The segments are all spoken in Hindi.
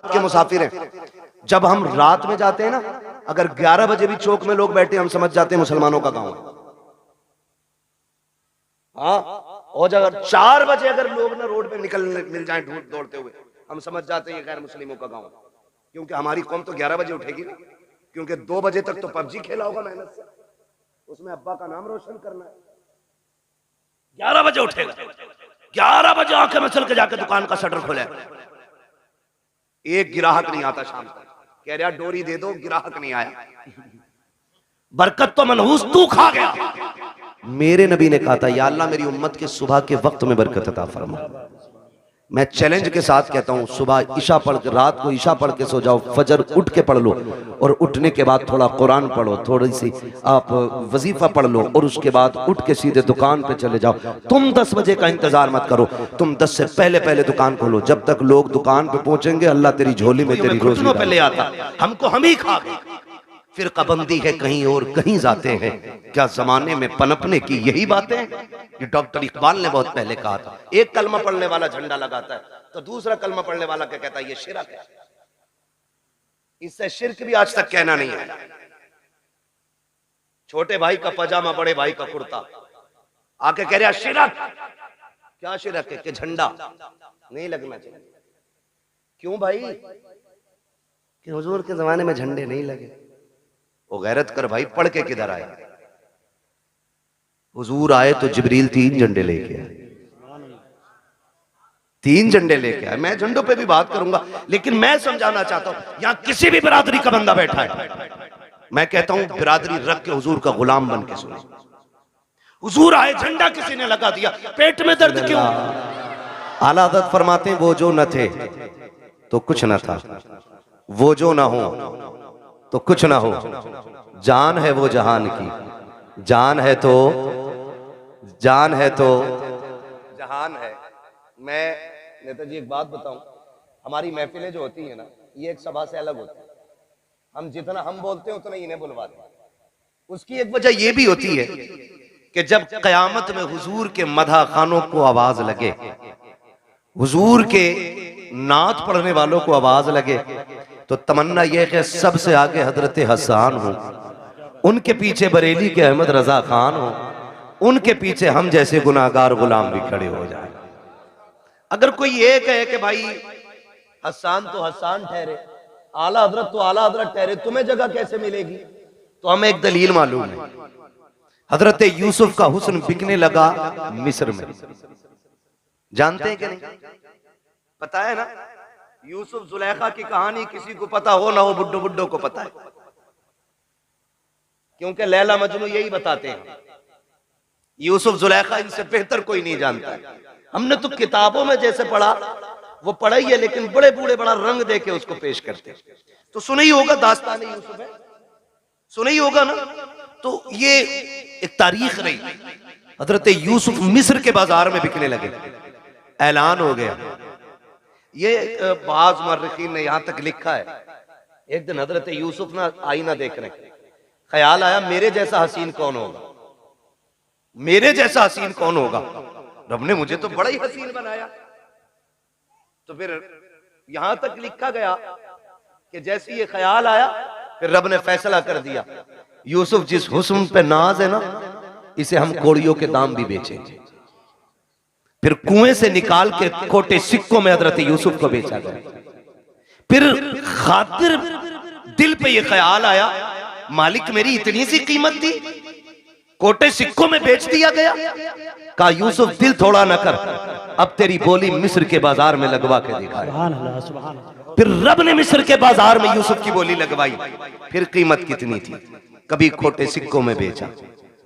के मुसाफिर हैं। जब हम रात में जाते हैं ना, अगर 11 बजे भी चौक में लोग बैठे, हम समझ जाते हैं मुसलमानों का गांव है। हाँ, और अगर 4 बजे अगर लोग ना रोड पे निकल मिल जाएं दौड़ते हुए, हम समझ जाते हैं ये गैर मुस्लिमों का गांव है। क्योंकि हमारी कौम तो 11 बजे उठेगी ना, क्योंकि 2 बजे तक तो पबजी खेला होगा मेहनत से, उसमें अब्बा का नाम रोशन करना है। 11 बजे उठेगा, 11 बजे आंखें मसल के जाके दुकान का शटर खोले, एक गिराहक नहीं आता शाम तक, कह रहा डोरी दे दो, गिराहक नहीं आया। बरकत तो मनहूस तू खा गया। मेरे नबी ने कहा था, या अल्लाह मेरी उम्मत के सुबह के वक्त में बरकत अता फरमा। मैं चैलेंज के साथ कहता हूं, सुबह ईशा पढ़ के, रात को ईशा पढ़ के सो जाओ, फजर उठ के पढ़ लो, और उठने के बाद थोड़ा कुरान पढ़ो, थोड़ी सी आप वजीफा पढ़ लो, और उसके बाद उठ के सीधे दुकान पे चले जाओ। तुम 10 बजे का इंतजार मत करो, तुम 10 से पहले पहले दुकान खोलो। जब तक लोग दुकान पे पहुंचेंगे, अल्लाह तेरी झोली में तेरी रोजी पे ले आता, हमको हम ही खा गए। फिर कबंदी है कहीं और कहीं जाते हैं, क्या जमाने में पनपने की यही बातें हैं? ये डॉक्टर इकबाल ने बहुत पहले कहा था। एक कलमा पढ़ने वाला झंडा लगाता है, तो दूसरा कलमा पढ़ने वाला क्या कहता है, ये शिरक है। इससे शिरक भी आज तक कहना नहीं है। छोटे भाई का पजामा, बड़े भाई का कुर्ता, आके कह रहा शिरक। क्या शिरक है? कि झंडा नहीं लगना चाहिए। क्यों भाई? कि हुजूर के जमाने में झंडे नहीं लगे। वो गैरत कर भाई, पढ़ के किधर आए? हुजूर आए तो जिब्रील 3 झंडे लेके आए, 3 झंडे लेके आए। मैं झंडों पे भी बात करूंगा, लेकिन मैं समझाना चाहता हूं, यहां किसी भी बिरादरी का बंदा बैठा है, मैं कहता हूं बिरादरी रख के हुजूर का गुलाम बन के सुने। हुजूर आए, झंडा किसी ने लगा दिया, पेट में दर्द क्यों? आला हज़रत फरमाते हैं, वो जो न थे तो कुछ न था, वो जो ना हो तो कुछ ना हो, जान है वो जहान की, जान है तो जहान है। मैं नेताजी एक बात बताऊं, हमारी महफिलें जो होती है ना, ये एक सभा से अलग होती है। हम जितना हम बोलते हैं उतना इन्हें बुलवाते हैं। उसकी एक वजह यह भी होती है कि जब कयामत में हुजूर के मदह खानों को आवाज लगे, हुजूर के नात पढ़ने वालों को आवाज लगे, तो तमन्ना यह कि सबसे आगे हजरत हसन हो, उनके पीछे बरेली के अहमद रजा खान हो, उनके पीछे हम जैसे गुनाहगार गुलाम भी खड़े हो जाए। अगर कोई ये कहे कि भाई हसन तो हसन ठहरे, आला हजरत तो आला हजरत ठहरे, तुम्हें जगह कैसे मिलेगी? तो हमें एक दलील मालूम है। हजरत यूसुफ का हुस्न बिकने लगा मिस्र में, जानते हैं कि नहीं? पता है ना? यूसुफ जुलेखा की कहानी किसी को पता हो ना हो, बुड्ढो बुड्ढो को पता है, क्योंकि लैला मजनू यही बताते हैं। यूसुफ जुलेखा इनसे बेहतर कोई नहीं जानता। हमने तो किताबों में जैसे पढ़ा वो पढ़ा ही है, लेकिन बड़े बूढ़े बड़ा रंग दे के उसको पेश करते। तो सुना ही होगा दास्तान यूसुफ है, सुना ही होगा ना? तो ये एक तारीख रही। हजरत यूसुफ मिस्र के बाजार में बिकने लगे, ऐलान हो गया। ये बाज मर्रिखीन ने यहां तक लिखा है, एक दिन हजरत यूसुफ ना आईना देख रहे, ख्याल आया मेरे जैसा हसीन कौन होगा, मेरे जैसा हसीन कौन होगा? रब ने मुझे तो बड़ा ही हसीन बनाया। तो फिर यहां तक लिखा गया कि जैसे ये ख्याल आया, फिर रब ने फैसला कर दिया, यूसुफ जिस हुस्न पे नाज है ना, इसे हम कोड़ियों के दाम भी बेचेंगे। फिर कुएं से निकाल के खोटे सिक्कों में हजरत यूसुफ को बेचा गया। फिर खातिर दिल पे ये ख्याल आया, मालिक मेरी इतनी सी कीमत थी, कोटे सिक्कों में बेच दिया गया। कहा यूसुफ दिल थोड़ा न कर, अब तेरी बोली मिस्र के बाजार में लगवा के दिखाए। फिर रब ने मिस्र के बाजार में यूसुफ की बोली लगवाई। फिर कीमत कितनी थी, कभी खोटे सिक्कों में बेचा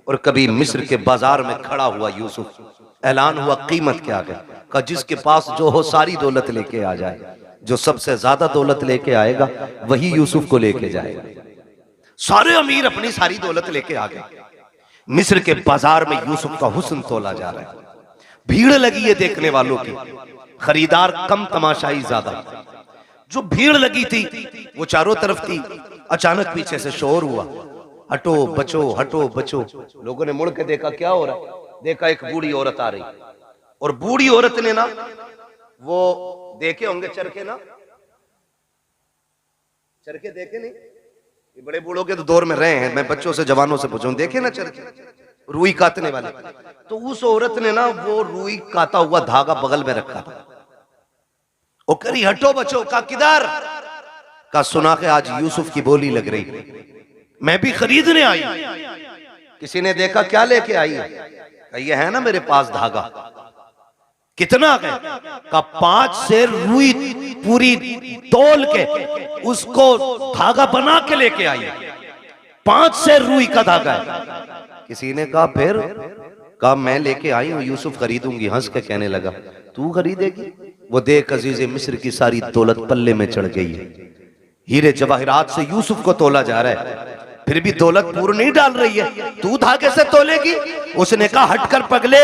और कभी मिस्र के बाजार में खड़ा हुआ यूसुफ। ऐलान हुआ कीमत क्या है? कहा जिसके पास जो हो सारी दौलत लेके आ जाए, जो सबसे ज्यादा दौलत लेके आएगा वही यूसुफ को लेके जाएगा। सारे अमीर अपनी सारी दौलत लेके आ गए। मिस्र के बाजार में यूसुफ का हुस्न तोला जा रहा है, भीड़ लगी है देखने वालों की, खरीदार कम तमाशाई ज्यादा। जो भीड़ लगी थी वो चारों तरफ थी। अचानक पीछे से शोर हुआ, हटो बचो, हटो बचो। लोगों ने मुड़ के देखा क्या हो रहा है, देखा एक बूढ़ी औरत आ रही, और बूढ़ी औरत ने ना वो देखे होंगे चरखे ना, चरखे देखे नहीं? ये बड़े बूढ़ों के तो दौर में रहे हैं, मैं बच्चों से जवानों से पूछूं, देखे ना चरखे, रुई काटने वाले? तो उस औरत ने ना वो रुई काटा हुआ धागा बगल में रखा था। वो करी हटो बचो, का किधर? का सुना के आज यूसुफ की बोली लग रही, मैं भी खरीदने आई। किसी ने देखा, क्या लेके आई? ये है ना मेरे पास धागा। कितना का 5 सेर रुई पूरी तोल के उसको धागा बना के लेके आई। 5 सेर रुई का धागा है। किसी ने कहा फिर? कहा मैं लेके आई हूं, यूसुफ खरीदूंगी। हंस के कहने लगा, तू खरीदेगी? वो देख अजीज़े मिस्र की सारी दौलत पल्ले में चढ़ गई है, हीरे जवाहिरात से यूसुफ को तोला जा रहा है, फिर भी दौलत पूरी नहीं डाल रही है, तू धागे से तोलेगी? उसने कहा हटकर पगले,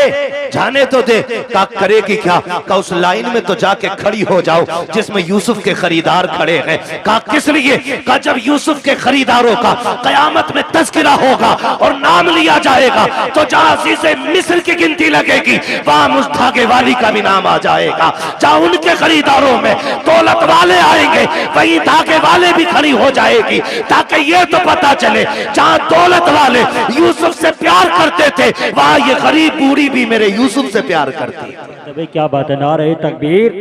जाने तो दे। का करेगी क्या? का उस लाइन में तो जाके खड़ी हो जाओ जिसमें यूसुफ के खरीदार खड़े हैं। का किस लिए? का जब यूसुफ के खरीदारों का कयामत में तस्करा होगा और नाम लिया जाएगा तो जहां अज़ीज़े मिस्र की गिनती लगेगी वहां उस धागे वाली का भी नाम आ जाएगा। जहां उनके खरीदारों में दौलत वाले आएंगे वहीं धागे वाले भी खड़ी हो जाएगी, ताकि ये तो पता चले जहां दौलत वाले यूसुफ से प्यार करते थे वहां ये गरीब बूढ़ी भी मेरे यूसुफ से प्यार करती है। भाई क्या बात है, नारे तकबीर,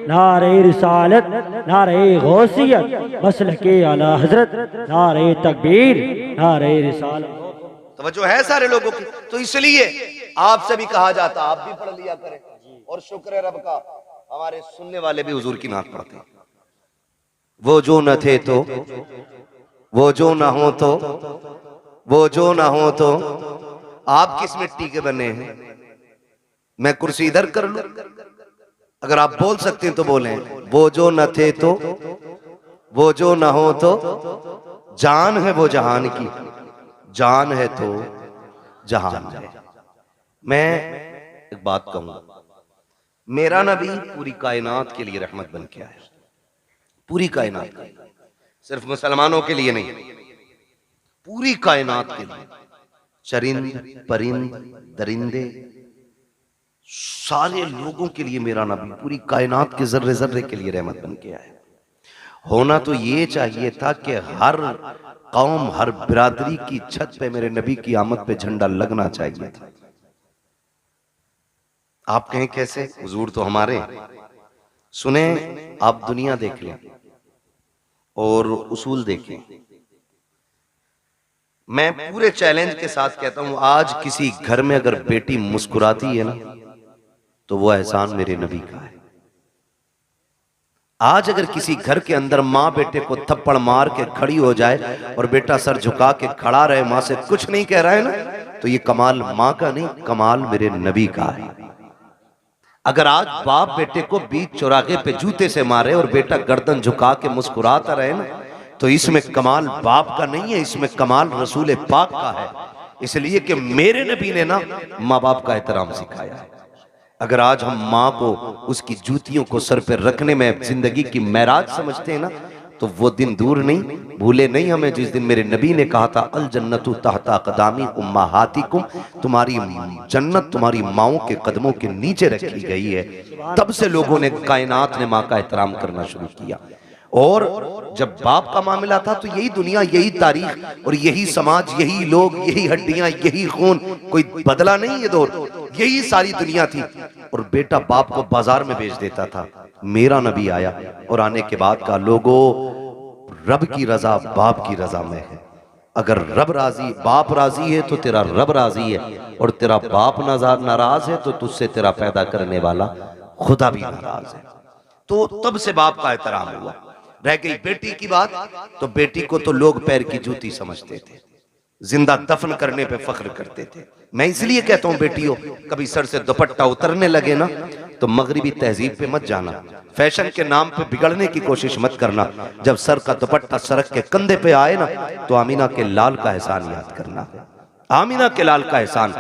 नारे रिसालत, नारे गौसियत, मसलके आला हजरत, नारे तकबीर, नारे रिसालत। तवज्जो है सारे लोगों की। तो इसलिए आपसे भी कहा जाता, आप भी पढ़ लिया करें। और शुक्र है रब का, हमारे सुनने वाले भी हुजूर की नात पढ़ते हैं। वो जो न थे तो, वो जो ना हो तो, वो जो ना हो तो, आप किस मिट्टी के बने हैं? मैं कुर्सी इधर कर लूं? अगर आप बोल सकते हैं तो बोलें, वो जो न थे तो, वो जो ना हो तो, जान है वो जहान की, जान है तो जहान है। मैं एक बात कहूंगा, मेरा नबी पूरी कायनात के लिए रहमत बन के आया, पूरी कायनात, सिर्फ मुसलमानों के लिए नहीं, पूरी कायनात के लिए। चरिंद परिंद दरिंदे सारे लोगों के लिए मेरा नबी पूरी कायनात के जर्रे जर्रे के लिए रहमत बन के आया। होना तो ये चाहिए था कि हर कौम हर बिरादरी की छत पे मेरे नबी की आमद पे झंडा लगना चाहिए था। आप कहें कैसे? हुजूर तो हमारे। सुने, आप दुनिया देख लें और उसूल देखें। मैं पूरे चैलेंज के साथ कहता हूं, आज किसी घर में अगर बेटी मुस्कुराती है ना तो वो एहसान मेरे नबी का है। आज अगर किसी घर के अंदर माँ बेटे को थप्पड़ मार के खड़ी हो जाए और बेटा सर झुका के खड़ा रहे, माँ से कुछ नहीं कह रहा है ना, तो ये कमाल माँ का नहीं, कमाल मेरे नबी का है। अगर आज बाप बेटे को बीच चौराहे पे जूते से मारे और बेटा गर्दन झुका के मुस्कुराता रहे ना, तो इसमें कमाल बाप का नहीं है, इसमें कमाल रसूल पाक का है। इसलिए कि मेरे नबी ने ना माँ बाप का एहतराम सिखाया है। अगर आज हम माँ को उसकी जूतियों को सर पे रखने में जिंदगी की महराज समझते हैं ना, तो वो दिन दूर नहीं, भूले नहीं हमें जिस दिन मेरे नबी ने कहा था, अल जन्नतु तहता क़दामी उम्माहातिकुम, तुम्हारी जन्नत तुम्हारी माओं के कदमों के नीचे रखी गई है। तब से लोगों ने, कायनात ने माँ का एहतराम करना शुरू किया। और जब बाप का मामला था तो यही दुनिया, यही तारीख और यही समाज, यही लोग, यही हड्डियां, यही खून, कोई बदला नहीं ये दौर, यही सारी दुनिया थी। और बेटा बाप को बाजार में बेच देता था। मेरा नबी आया और आने के बाद का, लोगों रब की रजा बाप की रजा में है। अगर रब राजी, बाप राजी है तो तेरा रब राजी है, और तेरा बाप नाराज है तो तुझसे तेरा पैदा करने वाला खुदा भी नाराज है। तो तब से बाप का एहतराम हुआ। रह गई बेटी की बात, तो बेटी को तो लोग पैर की जूती समझते थे, जिंदा दफन करने पे फख्र करते थे। मैं इसलिए कहता हूं बेटियों, कभी सर से दुपट्टा उतरने लगे ना तो मगरिबी तहजीब पे मत जाना, फैशन के नाम पे बिगड़ने की कोशिश मत करना। जब सर का दुपट्टा सरक के कंधे पे आए ना, तो आमीना के लाल का एहसान याद करना, आमीना के लाल का एहसान।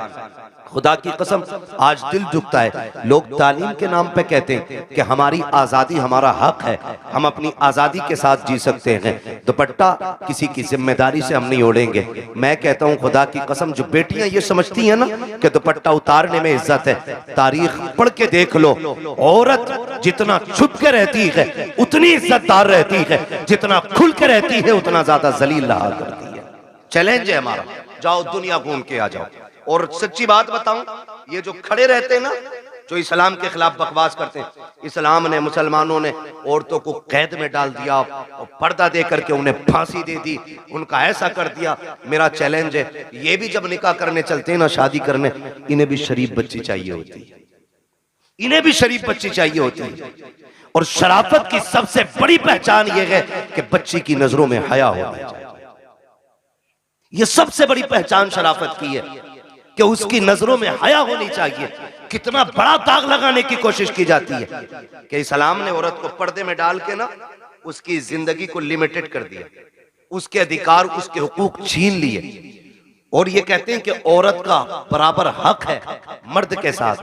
खुदा की कसम आज दिल झुकता है। लोग तालीम के नाम पे कहते हैं कि हमारी आज़ादी हमारा हक है, हम अपनी आज़ादी के साथ जी सकते हैं, दुपट्टा किसी की जिम्मेदारी से हम नहीं ओढ़ेंगे। मैं कहता हूँ खुदा की कसम, जो बेटियां ये समझती हैं ना कि दुपट्टा उतारने में इज्जत है, तारीख पढ़ के देख लो, औरत जितना छुप के रहती है उतनी इज्जतदार रहती है, जितना खुल के रहती है उतना ज्यादा जलील रहा करती है। चैलेंज है हमारा, जाओ दुनिया घूम के आ जाओ। और सच्ची बात बताऊं, ये जो खड़े रहते हैं ना, जो इस्लाम के खिलाफ बकवास करते हैं, इस्लाम ने, मुसलमानों ने औरतों को कैद में डाल दिया और पर्दा दे करके उन्हें फांसी दे दी, उनका ऐसा कर दिया। मेरा चैलेंज है, ये भी जब निकाह करने चलते हैं ना, शादी करने, इन्हें भी शरीफ बच्ची चाहिए होती है, इन्हें भी शरीफ बच्ची चाहिए होती है। और शराफत की सबसे बड़ी पहचान यह है कि बच्ची की नजरों में हया होना चाहिए। यह सबसे बड़ी पहचान शराफत की है कि उसकी नजरों में हया होनी चाहिए। कितना बड़ा दाग लगाने की कोशिश की जाती है कि इस्लाम ने औरत को पर्दे में डाल के ना उसकी जिंदगी को लिमिटेड कर दिया, उसके अधिकार, उसके हुकूक छीन लिए। और ये कहते हैं कि औरत का बराबर हक है मर्द के साथ।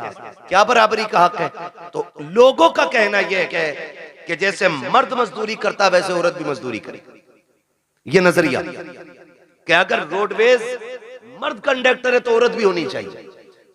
क्या बराबरी का हक है? तो लोगों का कहना यह है कि जैसे मर्द मजदूरी करता वैसे औरत भी मजदूरी करे। ये नजरिया कि अगर रोडवेज मर्द कंडक्टर है तो औरत भी होनी चाहिए,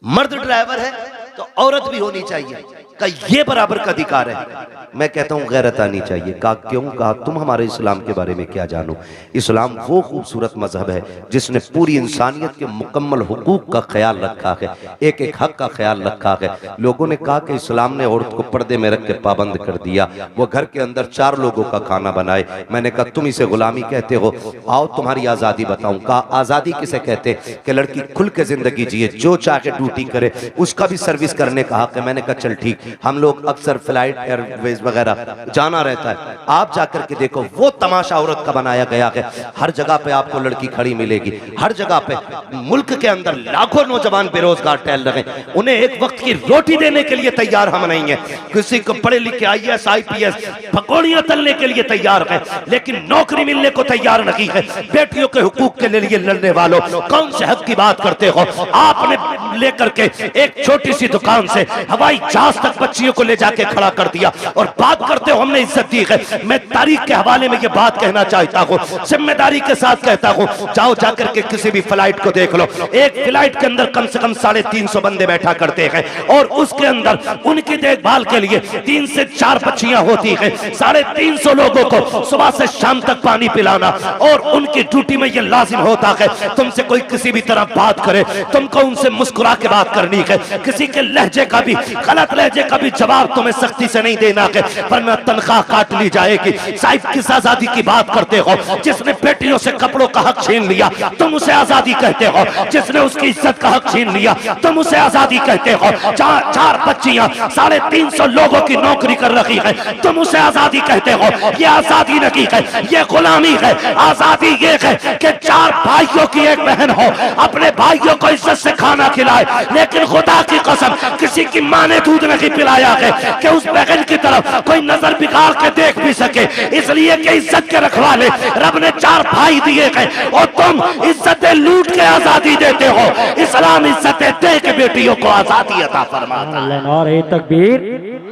मर्द ड्राइवर है तो औरत भी होनी चाहिए, का ये बराबर का अधिकार है। मैं कहता हूं गैरत आनी चाहिए। कहा क्यों? कहा तुम हमारे इस्लाम के बारे में क्या जानो? इस्लाम वो खूबसूरत मजहब है जिसने पूरी इंसानियत के मुकम्मल हुकूक का ख्याल रखा है, एक एक हक का ख्याल रखा है। लोगों ने कहा कि इस्लाम ने औरत को पर्दे में रख के पाबंद कर दिया, वो घर के अंदर 4 लोगों का खाना बनाए। मैंने कहा तुम इसे गुलामी कहते हो, आओ तुम्हारी आज़ादी बताऊं। कहा आज़ादी किसे कहते? कि लड़की खुल के जिंदगी जिए, जो चाहे ड्यूटी करे, उसका भी सर्विस करने का हक है। मैंने कहा चल ठीक, हम लोग अक्सर फ्लाइट एयरवेज वगैरह जाना रहता है, आप जाकर के देखो वो तमाशा औरत का बनाया गया है। हर जगह पे आपको लड़की खड़ी मिलेगी, हर जगह पे। मुल्क के अंदर लाखों नौजवान बेरोजगार टहल रहे हैं, उन्हें एक वक्त की रोटी देने के लिए तैयार हम नहीं है। किसी को पढ़े लिखे IAS IPS पकौड़ियां तलने के लिए तैयार है, लेकिन नौकरी मिलने को तैयार नहीं है। बेटियों के हुकूक के लिए लड़ने वालों, कौन से हक की बात करते हो? आपने लेकर के एक छोटी सी दुकान से हवाई जहाज तक बच्चियों को ले जाके खड़ा कर दिया और बात करते हो हमने इज्जत दी है। मैं तारीख के हवाले में ये बात कहना चाहता हूँ, जिम्मेदारी के साथ कहता हूँ, जाओ जाकर के किसी भी फ्लाइट को देख लो, एक फ्लाइट के अंदर कम से कम 350 बंदे बैठा करते हैं और उसके अंदर उनकी देखभाल के लिए 3 से 4 बच्चियां होती हैं। 350 लोगों को सुबह से शाम तक पानी पिलाना, और उनकी ड्यूटी में यह लाजिम होता है तुमसे कोई किसी भी तरह बात करे, तुमको उनसे मुस्कुरा के बात करनी है। किसी के लहजे का भी, गलत लहजे का भी जवाब तुम्हें सख्ती से नहीं देना है, वरना तनख्वाह काट ली जाएगी। साहिब किस आजादी की बात करते हो? जिसने बेटियों से कपड़ों का हक छीन लिया तुम उसे आजादी कहते हो, जिसने उसकी इज्जत का हक छीन लिया तुम उसे आजादी कहते हो। 4 बच्चियां 350 लोगों की नौकरी कर रही है, तुम उसे आजादी कहते हो। ये आजादी नहीं है, ये गुलामी है। आजादी ये है कि 4 भाइयों की एक बहन हो, अपने भाइयों को इज्जत से खाना खिलाए, लेकिन खुदा की कसम किसी की मां ने दूध नहीं पिलाया है कि उस बहन की तरफ कोई नजर बिगाड़ के देख भी सके। इसलिए कि इज्जत के रखवाले रब ने 4 भाई दिए हैं और तुम इज्जतें लूट के आजादी देते हो। इस्लाम इज्जतें दे के बेटियों को आजादी अता फरमाता है। नारे तकबीर,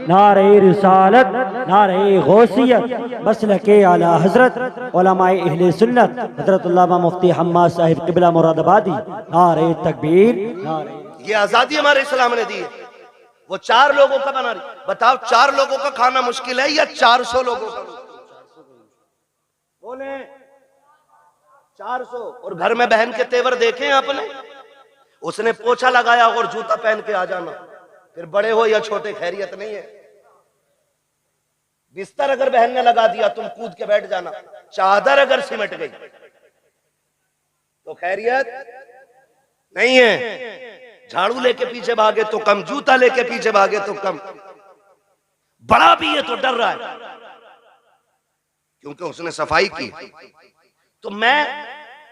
नारे रिसालत, नारे गौसियत, मसलके आला हजरत उलमाए अहले सुन्नत हजरत उल्लामा मुफ्ती हम्माद साहिब क़िबला मुरादाबादी। नारे तकबीर, नारे। ये आजादी हमारे इस्लाम ने दी है। वो 4 लोगों का बना रही। बताओ 4 लोगों का खाना मुश्किल है या 400 लोगों का? बोले 400। और घर में बहन के तेवर देखे आपने? उसने पोछा लगाया और जूता पहन के आ जाना, फिर बड़े हो या छोटे खैरियत नहीं है। बिस्तर अगर बहन ने लगा दिया तुम कूद के बैठ जाना, चादर अगर सिमट गई तो खैरियत नहीं है। झाड़ू लेके पीछे भागे तो कम, जूता लेके पीछे भागे तो कम। बड़ा भी है तो डर रहा है क्योंकि उसने सफाई की। तो मैं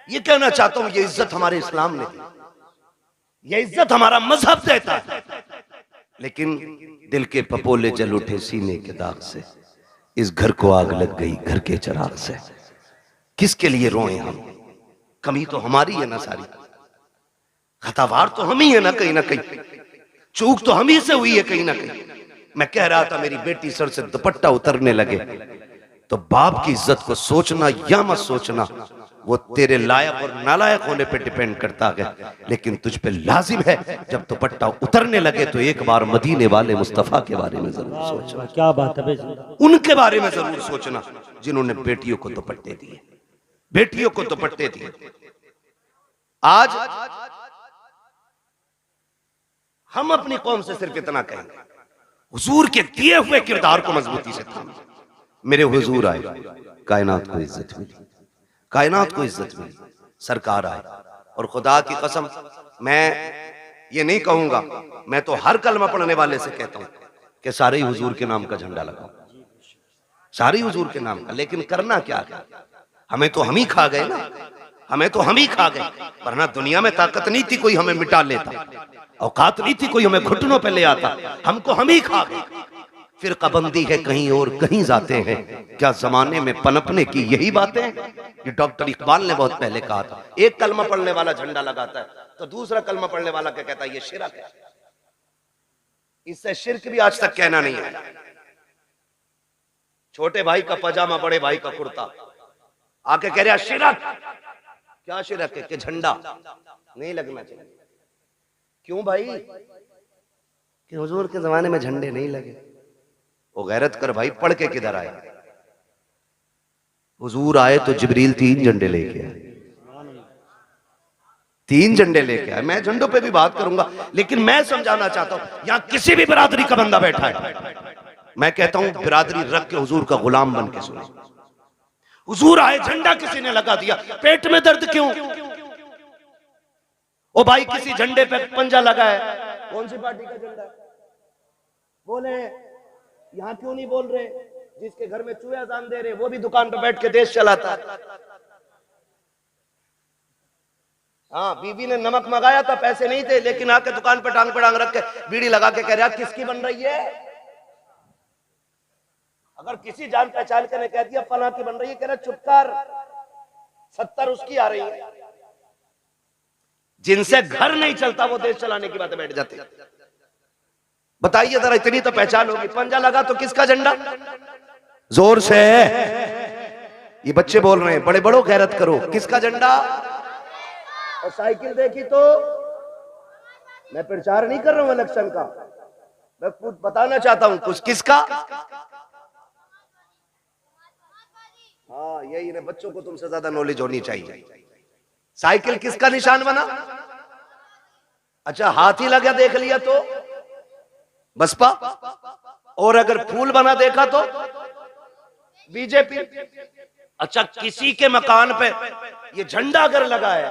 ये कहना चाहता हूं, ये इज्जत हमारे इस्लाम ने दी, ये इज्जत हमारा मजहब देता है। लेकिन दिल के पपोले जल उठे सीने के दाग से, इस घर को आग लग गई घर के चिराग से। किसके लिए रोए हम? कमी तो हमारी है ना सारी। खतावार तो हम ही है ना कहीं, चूक तो हम ही से हुई है कहीं ना कहीं। मैं कह रहा था मेरी बेटी सर से दुपट्टा उतरने लगे तो बाप की इज्जत को सोचना या मत सोचना वो तेरे लायक और नालायक होने पे डिपेंड करता है, लेकिन तुझ पे लाजिम है जब दुपट्टा उतरने लगे तो एक बार मदीने वाले मुस्तफा के बारे में जरूर सोचना। क्या बात है भाई जिंदा। उनके बारे में जरूर सोचना जिन्होंने बेटियों को दुपट्टे दिए, बेटियों को दुपट्टे दिए। आज हम अपनी कौम से सिर्फ इतना कहेंगे, हुजूर के दिए हुए किरदार को मजबूती से थाम। मेरे हुजूर आए, कायनात को इज्जत मिली, कायनात को इज्जत मिली, सरकार आए। और खुदा की कसम मैं ये नहीं कहूंगा, मैं तो हर कलमा पढ़ने वाले से कहता हूं कि सारे ही हुजूर के नाम का झंडा लगाओ, सारे हुजूर के नाम का। लेकिन करना क्या है, हमें तो हम ही खा गए ना, हमें तो हम ही खा गए। वरना दुनिया में ताकत नहीं थी कोई हमें मिटा लेता, औकात नहीं थी कोई हमें घुटनों पे ले आता, हमको हम ही खा गए। फिर कबंदी है कहीं और कहीं जाते हैं, क्या जमाने में पनपने की यही बातें हैं? ये डॉक्टर इकबाल ने बहुत पहले कहा था, एक कलमा पढ़ने वाला झंडा लगाता है तो दूसरा कलमा पढ़ने वाला क्या कहता है, ये शिरक है। इससे शिरक भी आज तक कहना नहीं आया। छोटे भाई का पजामा, बड़े भाई का कुर्ता, आके कह रहा शिरक। क्या शिरक है? कि झंडा नहीं लगना चाहिए। क्यों भाई? कि हुजूर के जमाने में झंडे नहीं लगे। वो गैरत कर भाई, पढ़ के किधर आए? हुजूर आए तो जिब्रील 3 झंडे लेके आए, 3 झंडे लेके आए। मैं झंडों पे भी बात करूंगा, लेकिन मैं समझाना चाहता हूं यहां किसी भी बिरादरी का बंदा बैठा है, मैं कहता हूं बिरादरी रख के हुजूर का गुलाम बन के सुने। हुजूर आए, झंडा किसी ने लगा दिया, पेट में दर्द क्यों? ओ भाई किसी झंडे पे पंजा लगा है, कौन सी पार्टी का झंडा है? बोले। यहां क्यों नहीं बोल रहे? जिसके घर में चूहे अजान दे रहे वो भी दुकान पे बैठ के देश चलाता है। हाँ, बीवी ने नमक मंगाया था, पैसे नहीं थे, लेकिन आके दुकान पे टांग रख के बीड़ी लगा के कह रहा किसकी बन रही है? अगर किसी जान पहचान के ने कह दिया फला की बन रही है, कह रहा चुप कर, 70 उसकी आ रही है। जिनसे घर नहीं चलता वो देश चलाने की बातें बैठ जाते। बताइए जरा, इतनी तो पहचान होगी। पंजा लगा तो किसका झंडा? जोर से ये बच्चे बोल रहे हैं, बड़े बड़ों गैरत करो, किसका झंडा? और साइकिल देखी तो मैं प्रचार नहीं कर रहा हूं इलेक्शन का, मैं कुछ बताना चाहता हूं कुछ। किसका? हाँ, यही ना, बच्चों को तुमसे ज्यादा नॉलेज होनी चाहिए। साइकिल किसका निशान बना? अच्छा, हाथी लगा देख लिया तो बसपा, और अगर फूल बना देखा तो बीजेपी। अच्छा, किसी के मकान पे ये झंडा अगर लगा है,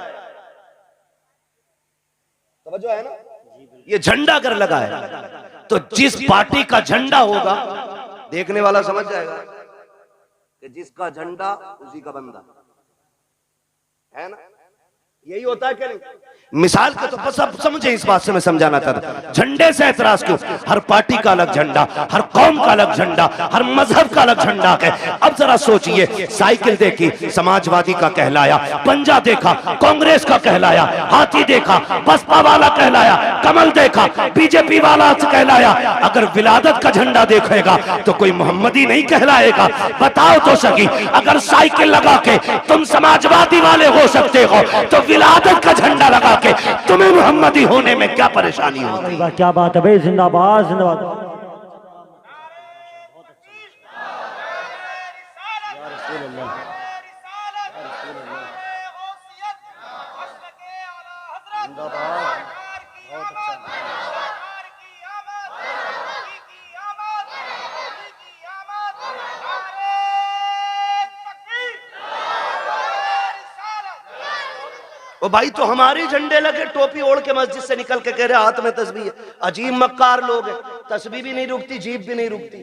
समझो है ना, ये झंडा अगर लगा है तो जिस पार्टी का झंडा होगा देखने वाला समझ जाएगा कि जिसका झंडा उसी का बंदा है ना। यही होता है क्या नहीं? मिसाल के तो बस अब समझे, इस बात से मैं समझाना चाहता हूं। झंडे से एतराज क्यों? हर पार्टी का अलग झंडा, हर कौम का अलग झंडा, हर मजहब का अलग झंडा है। अब जरा सोचिए, साइकिल देखी समाजवादी का कहलाया, पंजा देखा कांग्रेस का कहलाया, हाथी देखा बसपा वाला कहलाया, कमल देखा बीजेपी वाला कहलाया। अगर विलादत का झंडा देखेगा तो कोई मोहम्मदी नहीं कहलाएगा। बताओ तो सही, अगर साइकिल लगा के तुम समाजवादी वाले हो सकते हो तो विलादत का झंडा लगा के तुम्हें मोहम्मदी होने में क्या परेशानी होगी? क्या बात है भाई, जिंदाबाद जिंदाबाद। ओ भाई, तो हमारे झंडे लगे, टोपी ओढ़ के मस्जिद से निकल के कह रहे हाथ में तस्बीह है। अजीब मक्कार लोग हैं, तस्बीह भी नहीं रुकती, जीभ भी नहीं रुकती।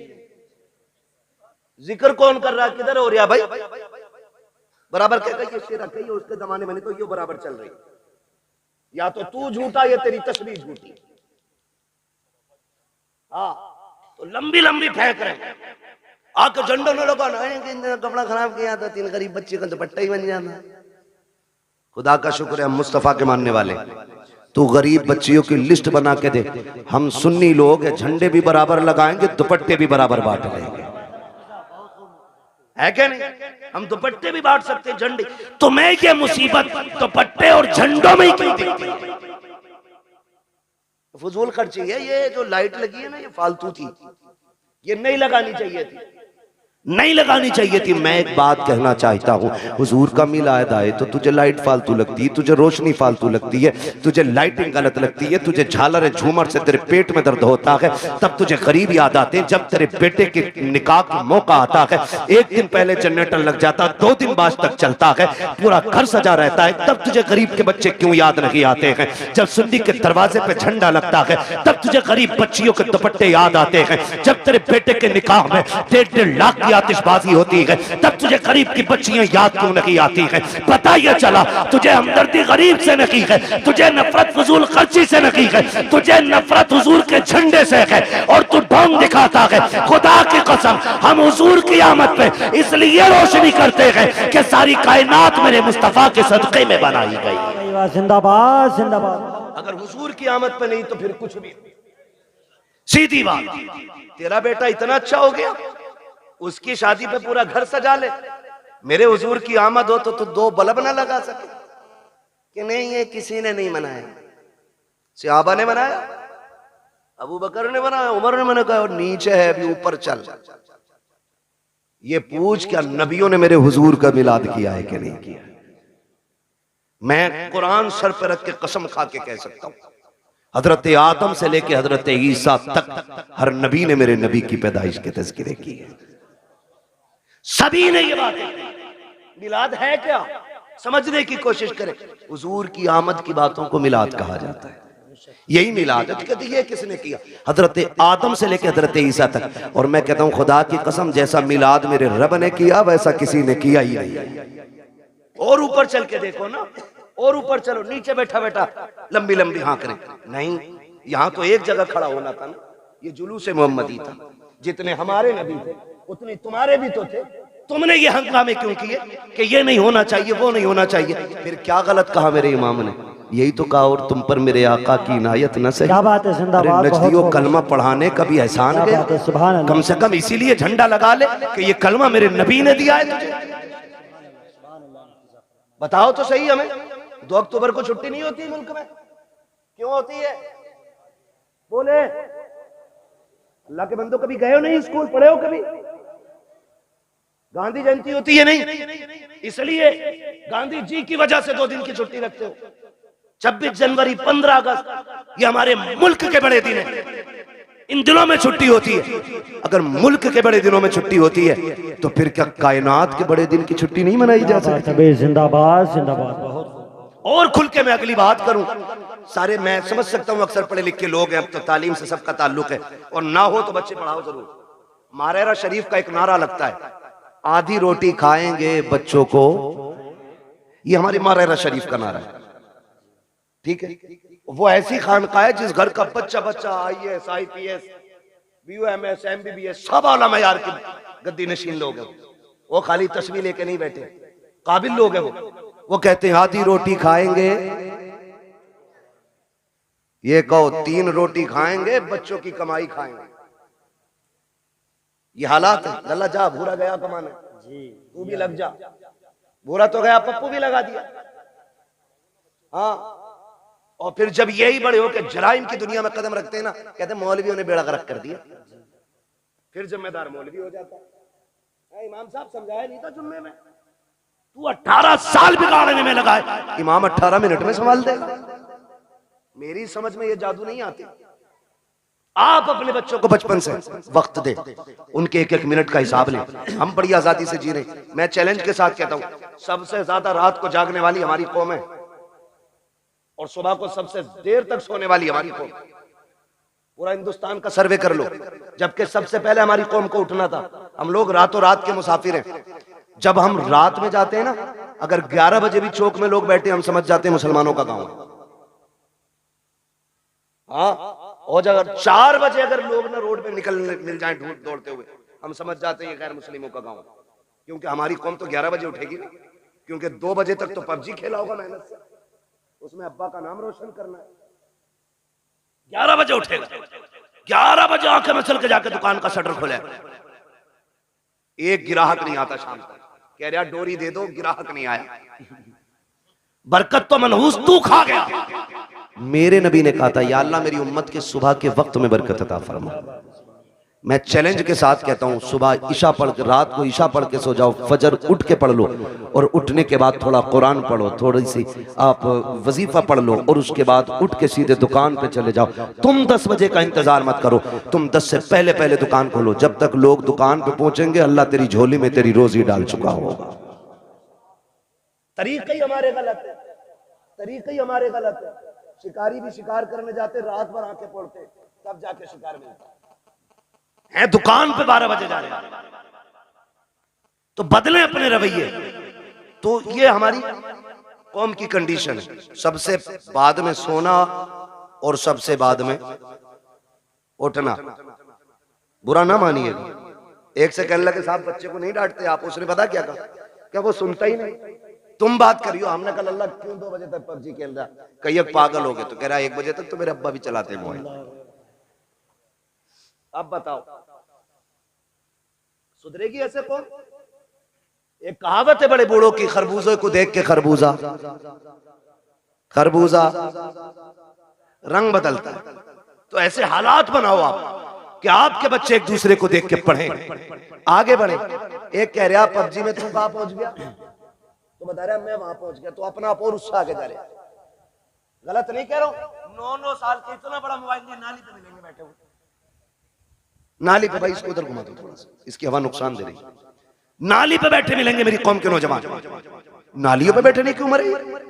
जिक्र कौन कर रहा है, किधर हो रहा भाई? बराबर कह रही है, उसके जमाने में नहीं तो ये बराबर चल रही। या तो तू झूठा या तेरी तस्बीह झूठी। हाँ, तो लंबी लंबी फेंक रहे, आके झंडों में लगा ना, कपड़ा खराब किया था, 3 गरीब बच्चे का दुपट्टा ही बन जाना। खुदा का शुक्र है हम मुस्तफा के मानने वाले, तू गरीब बच्चियों की लिस्ट बना के दे, हम सुन्नी लोग हैं, झंडे भी बराबर लगाएंगे, दुपट्टे भी बराबर बांट लेंगे। है क्या नहीं? हम दुपट्टे भी बांट सकते हैं, झंडे। तो मैं ये मुसीबत दुपट्टे और झंडों में ही क्यों दिखती है? फजूल खर्ची है। ये जो लाइट लगी है ना, ये फालतू थी, ये नहीं लगानी चाहिए थी, नहीं लगानी चाहिए थी। मैं एक बात कहना चाहता हूँ, हुजूर का मिलाद आए तो तुझे लाइट फालतू लगती है, तुझे रोशनी फालतू लगती है, तुझे लाइटिंग गलत लगती है, तुझे झालर झूमर से तेरे पेट में दर्द होता है, तब तुझे गरीब याद आते हैं। जब तेरे बेटे के निकाह का मौका आता है, एक दिन पहले जनरेटर लग जाता, 2 दिन बाद तक चलता है, पूरा घर सजा रहता है, तब तुझे गरीब के बच्चे क्यों याद नहीं आते हैं? जब सुन्नी के दरवाजे पे झंडा लगता है, तब तुझे गरीब बच्चियों के दुपट्टे याद आते हैं। जब तेरे बेटे के निकाह में 1.5 लाख की आतिशबाजी होती है, तब तुझे गरीब की बच्चियां याद क्यों नहीं आती है? पता ये चला तुझे हमदर्दी गरीब से नहीं है, तुझे नफरत फजूल खर्ची से नहीं है, तुझे नफरत हुजूर के झंडे से है, और तू ढोंग दिखाता है। खुदा की कसम, हम हुजूर की आमद पे इसलिए रोशनी करते हैं कि सारी कायनात मेरे मुस्तफा के सदक़े में बनाई गई। जिंदाबाद जिंदाबाद। अगर हुजूर की आमद पे नहीं तो फिर कुछ भी। सीधी बात, तेरा बेटा इतना अच्छा हो गया, उसकी शादी पे पूरा घर सजा ले, मेरे हुजूर की आमद हो तो 2 बल्ब ना लगा सके कि नहीं? ये किसी ने नहीं मनाया, सहाबा ने मनाया, अबू बकर ने बनाया, उमर ने मना, और नीचे है अभी ऊपर चल। ये पूछ क्या नबियों ने मेरे हुजूर का मिलाद किया है कि नहीं किया? मैं कुरान सर पर रख के कसम खा के कह सकता हूं, हजरत आदम से लेके हजरत ईसा तक हर नबी ने मेरे नबी की पैदाइश के तज़किरे की है। सभी ने ये बातें की। मिलाद है क्या? समझने की कोशिश करें। हुजूर की आमद की बातों को मिलाद कहा जाता है, यही मिलाद है। कहते ये किसने किया? हजरत आदम से लेकर हजरत ईसा तक। और मैं कहता हूं खुदा की कसम, जैसा मिलाद मेरे रब ने किया वैसा किसी ने किया ही नहीं। और ऊपर चल के देखो ना, और ऊपर चलो, नीचे बैठा बैठा लंबी लंबी हाँकने नहीं। यहां तो एक जगह खड़ा होना था ना, ये जुलूस मोहम्मदी था। जितने हमारे नबी थे उतने तुम्हारे भी तो थे। तुमने ये हंगामे क्यों किए कि ये नहीं होना चाहिए, वो नहीं होना चाहिए? फिर क्या गलत कहा मेरे इमाम ने? यही तो कहा, और तुम पर मेरे आका की इनायत न सही। क्या बात है, जिंदाबाद। नजदियों कलमा पढ़ाने का भी एहसान गया, कम से कम इसीलिए झंडा लगा ले कि ये कलमा मेरे नबी ने दिया है तुझे। बताओ तो सही हमें, 2 अक्टूबर को छुट्टी नहीं होती मुल्क में? क्यों होती है? बोले। अल्लाह के बंदो, कभी गए हो नहीं स्कूल, पढ़े हो कभी? गांधी जयंती होती है नहीं, इसलिए गांधी जी की वजह से 2 दिन की छुट्टी रखते हो। 26 जनवरी, 15 अगस्त ये हमारे मुल्क के बड़े दिन है, इन दिनों में छुट्टी होती है। अगर मुल्क के बड़े दिनों में छुट्टी होती है तो फिर क्या कायनात के बड़े दिन की छुट्टी नहीं मनाई जा सकती? जिंदाबाद जिंदाबाद। बहुत और खुल के मैं अगली बात करूं। सारे मैं समझ सकता हूं अक्सर पढ़े लिखे लोग हैं, अब तो तालीम से सबका ताल्लुक है, और ना हो तो बच्चे पढ़ाओ जरूर। मारेरा शरीफ का एक नारा लगता है, आधी रोटी खाएंगे बच्चों को, ये हमारी मारेरा शरीफ का नारा है। ठीक है, वो ऐसी खानकाह है जिस घर का बच्चा बच्चा IAS IPS BUMS MBBS सब आला मयार के गद्दी नशीन लोग हैं। वो खाली तस्वीर लेके नहीं बैठे, काबिल लोग हैं वो कहते हैं आधी रोटी खाएंगे, ये कहो 3 रोटी खाएंगे, बच्चों की कमाई खाएंगे। ये हालात है। लल्ला जा, भूरा गया कमाने, तू भी लग जा। भूरा तो गया, पप्पू भी लगा दिया। हाँ, और फिर जब यही बड़े हो के जराइम की दुनिया में कदम रखते हैं ना, कहते मौलवियों ने बेड़ा गर्क कर दिया, फिर जिम्मेदार मौलवी हो जाता है। इमाम साहब समझाया नहीं था जुम्मे में, तू 18 साल बिगाड़ने में लगा है, इमाम 18 मिनट में संभाल देगा। मेरी समझ में ये जादू नहीं आती। आप अपने बच्चों को बचपन से वक्त दे, उनके 1-1 मिनट का हिसाब लें। हम बड़ी आजादी से जी रहे हैं। मैं चैलेंज के साथ कहता हूं, सबसे ज्यादा रात को जागने वाली हमारी कौम है, और सुबह को सबसे देर तक सोने वाली हमारी कौम। पूरा हिंदुस्तान का सर्वे कर लो, जबकि सबसे पहले हमारी कौम को उठना था। हम लोग रातों रात के मुसाफिर हैं। जब हम रात में जाते हैं ना, अगर 11 बजे भी चौक में लोग बैठे, हम समझ जाते हैं मुसलमानों का गांव है। हाँ, और अगर 4 बजे अगर लोग ना रोड पे निकल मिल जाएं दौड़ते हुए, हम समझ जाते हैं ये गैर मुस्लिमों का गांव है। क्योंकि हमारी कौम तो 11 बजे उठेगी ना, क्योंकि 2 बजे तक तो पबजी खेला होगा मेहनत से, उसमें अब्बा का नाम रोशन करना है। 11 बजे उठेगा, 11 बजे आंखें मसल के जाके दुकान का शटर खोले, एक गिराहक नहीं आता शाम को, कह रहा डोरी दे दो, गिराहक नहीं आया। बरकत तो मनहूस तू खा गया। मेरे नबी ने कहा था, या अल्लाह मेरी उम्मत के सुबह के वक्त में बरकत अता फरमा। मैं चैलेंज के साथ कहता हूं, सुबह ईशा पढ़ के, रात को ईशा पढ़ के सो जाओ, फजर उठ के पढ़ लो, और उठने के बाद थोड़ा कुरान पढ़ो, थोड़ी सी आप वजीफा पढ़ लो, और उसके बाद उठ के सीधे दुकान पे चले जाओ। तुम 10 बजे का इंतजार मत करो, तुम 10 से पहले पहले दुकान खोलो। जब तक लोग दुकान पे पहुंचेंगे, अल्लाह तेरी झोली में तेरी रोजी डाल चुका होगा। तरीका ही हमारे गलत है, तरीका ही हमारे गलत है। शिकारी भी शिकार करने जाते, रात भर आंखें फोड़ते, तब जाके शिकार मिलता है। दुकान पे 12 बजे जा रहे हैं, तो बदले अपने रवैये। तो ये हमारी कौम की कंडीशन है, सबसे बाद में सोना और सबसे बाद में उठना। बुरा ना मानिएगा, एक से कहने लगे साहब बच्चे को नहीं डांटते आप, उसने पता क्या कहा, क्या वो सुनता ही नहीं। तुम बात करियो, हमने कहा अल्लाह क्यों 2 बजे तक पबजी खेल रहा, कई पागल हो गए, तो कह रहा 1 बजे तक तो मेरे अब्बा भी चलाते मोबाइल। अब बताओ सुधरेगी ऐसे कौन? एक कहावत है बड़े बूढ़ों की, खरबूजे को देख के खरबूजा खरबूजा रंग बदलता है। तो ऐसे हालात बनाओ आप कि आपके बच्चे एक दूसरे को देख के पढ़ें, आगे बढ़े। एक कह रहा पबजी में तू कहां पहुंच गया, तो बता रहा मैं वहां पहुंच गया, तो अपना आप और उससे आगे जा रहा। गलत नहीं कह रहा हूं। 9-9 साल के इतना बड़ा मोबाइल लिए नाली पे मिलेंगे बैठे हुए, नाली पे। भाई इसको उधर घुमा दो थोड़ा सा, इसकी हवा नुकसान दे रही। नाली पे बैठे मिलेंगे मेरी कौम के नौजवान, नालियों पे बैठे नहीं क्यों मरे?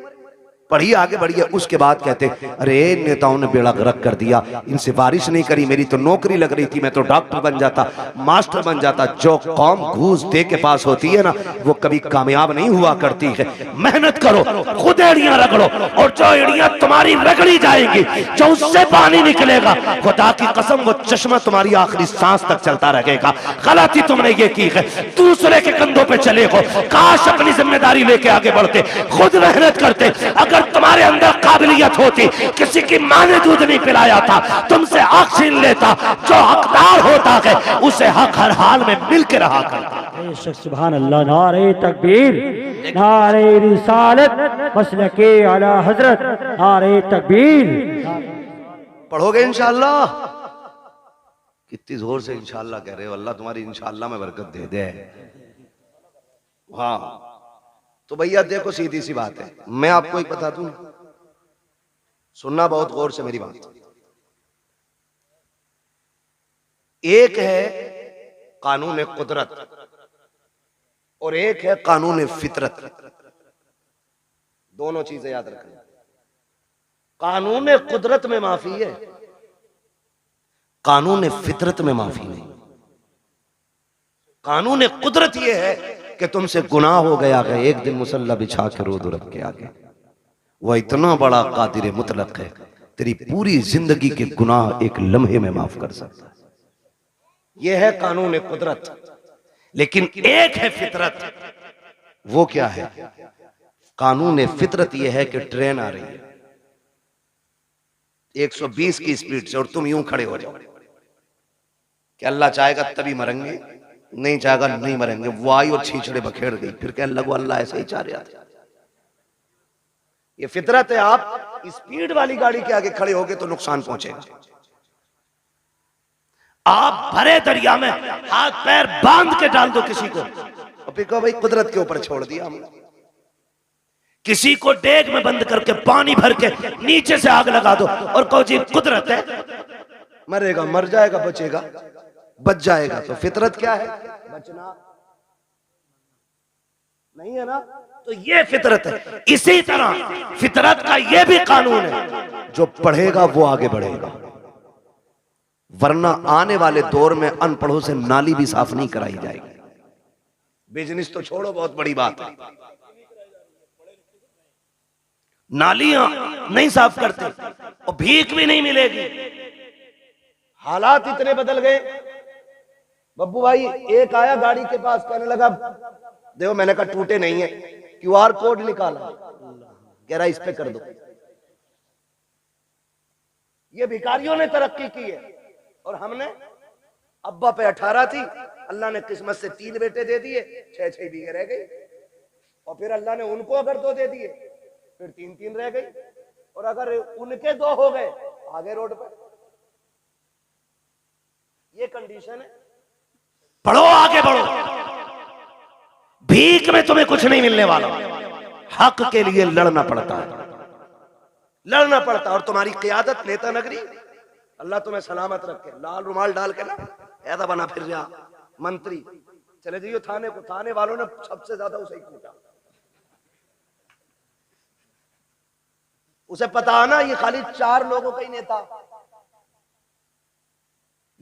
पढ़िए, आगे बढ़िए। उसके बाद कहते अरे नेताओं ने बेड़ा गर्क कर दिया, इनसे बारिश नहीं करी, मेरी तो नौकरी लग रही थी, मैं तो डॉक्टर बन जाता, मास्टर बन जाता। जो कौम घूस दे के पास होती है ना, वो कभी कामयाब नहीं हुआ करती है। मेहनत करो, खुद एड़ियां रगड़ो, और जो एड़ियां तुम्हारी रगड़ी जाएंगी, जो उससे पानी निकलेगा, खुदा की कसम वो चश्मा तुम्हारी आखिरी सांस तक चलता रहेगा। गलती तुमने ये की है, दूसरे के कंधों पे चले हो। काश अपनी जिम्मेदारी लेके आगे बढ़ते, खुद मेहनत करते। अगर तुम्हारे अंदर काबिलियत होती, किसी की मां ने दूध नहीं पिलाया था, तुमसे हक छीन लेता, जो हकदार होता है उसे हक हर हाल में मिल के रहा करता। सुभान अल्लाह। नारे तकबीर, नारे रिसालत, मसलके आला हजरत, नारे तकबीर। पढ़ोगे इंशाअल्लाह? कितनी जोर से इंशाअल्लाह कह रहे हो, अल्लाह तुम्हारी इंशाअल्लाह में बरकत दे दे। हाँ तो भैया देखो, सीधी सी बात है, मैं आपको एक बता दूं, सुनना बहुत गौर से मेरी बात। एक है कानून कुदरत और एक है कानून फितरत। दोनों चीजें याद रखना। कानून कुदरत में माफी है, कानून फितरत में माफी नहीं। कानून कुदरत यह है कि तुमसे गुनाह हो गया है, एक दिन मुसल्ला बिछा के रो दो रब के आगे। वह इतना बड़ा कादिर मुतलक है, तेरी पूरी जिंदगी के गुनाह एक लम्हे में माफ कर सकता है। यह है कानून कुदरत। लेकिन एक है फितरत। वो क्या है? कानून फितरत यह है कि ट्रेन आ रही है 120 की स्पीड से और तुम यूं खड़े हो जाओ कि अल्लाह चाहेगा तभी मरेंगे, नहीं चाहेगा नहीं मरेंगे। वो आई और छीछड़े बखेड़ गई, फिर कहने लगो अल्लाह ऐसे ही चाह रहा था। ये फितरत है। आप स्पीड वाली गाड़ी के आगे खड़े होगे तो नुकसान पहुंचेगा। आप भरे दरिया में हाथ पैर बांध के डाल दो किसी को, और फिर कहो भाई कुदरत के ऊपर छोड़ दिया हमने। किसी को डेग में बंद करके पानी भर के नीचे से आग लगा दो और कहो जी कुदरत है, मरेगा मर जाएगा, बचेगा बच जाएगा। तो फितरत क्या है? बचना नहीं है ना। तो ये फितरत है। इसी तरह फितरत का ये भी कानून है, जो पढ़ेगा वो आगे बढ़ेगा, वरना आने वाले दौर में अनपढ़ों से नाली भी साफ नहीं कराई जाएगी। बिजनेस तो छोड़ो, बहुत बड़ी बात है, नालियां नहीं साफ करते और भीख भी नहीं मिलेगी। हालात इतने बदल गए। बब्बू भाई एक आया गाड़ी के पास, कहने लगा देखो, मैंने कहा टूटे नहीं है, QR कोड निकाला, कह रहा इस पे कर दो। ये भिखारियों ने तरक्की की है और हमने, अब्बा पे 18 थी, अल्लाह ने किस्मत से 3 बेटे दे दिए, 6-6 बीघे रह गई, और फिर अल्लाह ने उनको अगर 2 दे दिए फिर 3-3 रह गई, और अगर उनके 2 हो गए आगे रोड पर। ये कंडीशन है। पढ़ो, आगे बढ़ो, भीख में तुम्हें कुछ नहीं मिलने वाला, हक के लिए लड़ना पड़ता है, लड़ना पड़ता है। और तुम्हारी क़ियादत नेता नगरी, अल्लाह तुम्हें सलामत रखे, लाल रुमाल डाल के ना ऐसा बना फिर जा मंत्री, चले जाइए थाने को, थाने वालों ने सबसे ज्यादा उसे ही कूटा। उसे पता है ना ये खाली 4 लोगों का ही नेता।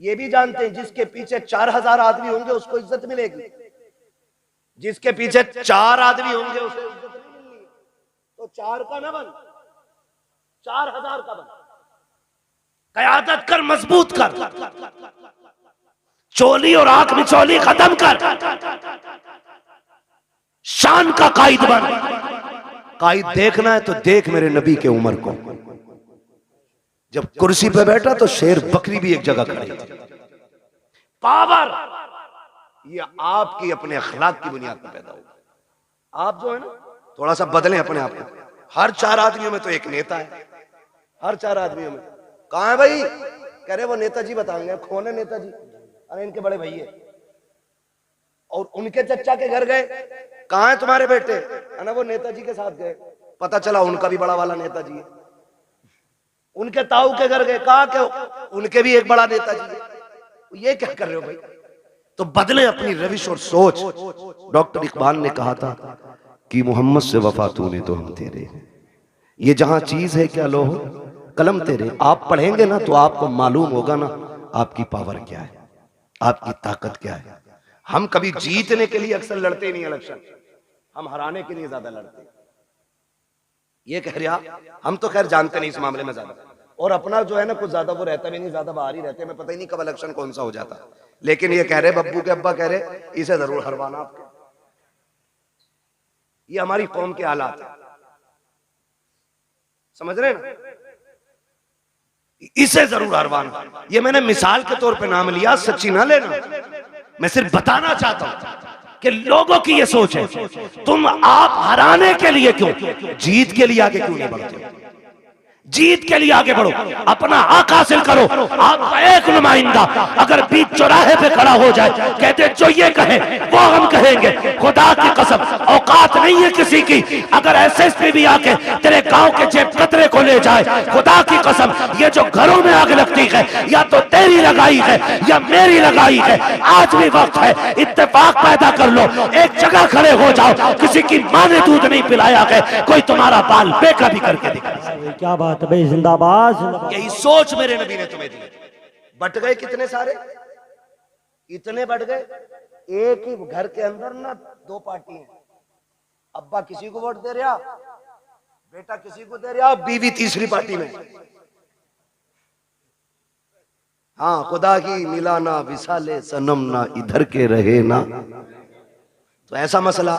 ये भी जानते हैं जिसके पीछे 4000 आदमी होंगे उसको इज्जत मिलेगी, जिसके पीछे 4 आदमी होंगे उसे इज्जत नहीं मिलनी। तो 4 का ना बन, 4000 का बन, क़यादत कर, मजबूत कर, चोली और आंख में चोली खत्म कर, शान का कायद बन। कायद देखना है तो देख मेरे नबी के उमर को, जब कुर्सी पे बैठा तो शेर बकरी भी एक जगह खड़ी थी। पावर ये आपकी अपने अखलाक की बुनियाद पर पैदा होगा। आप जो है ना थोड़ा सा बदलें अपने आप को। हर 4 आदमियों में तो एक नेता है, हर 4 आदमियों में। कहां है भाई? कह रहे वो नेताजी बताएंगे। कौन है नेताजी? अरे इनके बड़े भैया। और उनके चचा के घर गए, कहां है तुम्हारे बेटे? है ना वो नेताजी के साथ गए, पता चला उनका भी बड़ा वाला नेताजी है। उनके ताऊ के घर गए, कहा के उनके भी एक बड़ा नेताजी है। ये क्या कर रहे हो भाई? तो बदले अपनी रविश और सोच। डॉक्टर इकबाल ने कहा था कि मोहम्मद से वफा तूने तो हम तेरे, ये जहां चीज है क्या लोहो कलम तेरे। आप पढ़ेंगे ना तो आपको मालूम होगा ना आपकी पावर क्या है, आपकी ताकत क्या है। हम कभी जीतने के लिए अक्सर लड़ते नहीं इलेक्शन, हम हराने के लिए ज्यादा लड़ते हैं। ये कह रहा, हम तो खैर जानते नहीं इस मामले में ज्यादा, और अपना जो है ना कुछ ज्यादा वो रहता भी नहीं, ज्यादा बाहर ही रहते, मैं पता ही नहीं कब इलेक्शन कौन सा हो जाता। लेकिन ये कह रहे बब्बू के अब्बा कह रहे इसे जरूर हरवाना आपके। ये हमारी कौम के हालात है, समझ रहे ना? इसे जरूर हरवाना। ये मैंने मिसाल के तौर पे नाम लिया, सच्ची ना लेना। मैं सिर्फ बताना चाहता हूं कि लोगों की ये सोच है, तुम आप हराने के लिए क्यों, जीत के लिए आगे क्यों नहीं बढ़ते? जीत के लिए आगे बढ़ो, अपना हक हासिल करो। आपका एक नुमाइंदा अगर बीच चौराहे पे खड़ा हो जाए, कहते जो ये कहे वो हम कहेंगे, खुदा की कसम औकात नहीं है किसी की। अगर एसएसपी भी आके तेरे गांव के जेब कतरे को ले जाए, खुदा की कसम ये जो घरों में आग लगती है या तो तेरी लगाई है या मेरी लगाई है। आज भी वक्त है, इत्तेफाक पैदा कर लो, एक जगह खड़े हो जाओ। किसी की माँ ने दूध नहीं पिलाया है, कोई तुम्हारा बाल बेका भी करके दिखा। क्या बात है भाई, जिंदाबाद जिंदाबाद। यही सोच मेरे नबी ने तुम्हें दी। बट गए कितने सारे, इतने बढ़ गए। एक ही घर के अंदर ना 2 पार्टी हैं, अब्बा किसी को वोट दे रहा, बेटा किसी को दे रहा, बीवी तीसरी पार्टी में। हाँ, खुदा की मिला ना विसाले सनम ना इधर के रहे ना। तो ऐसा मसला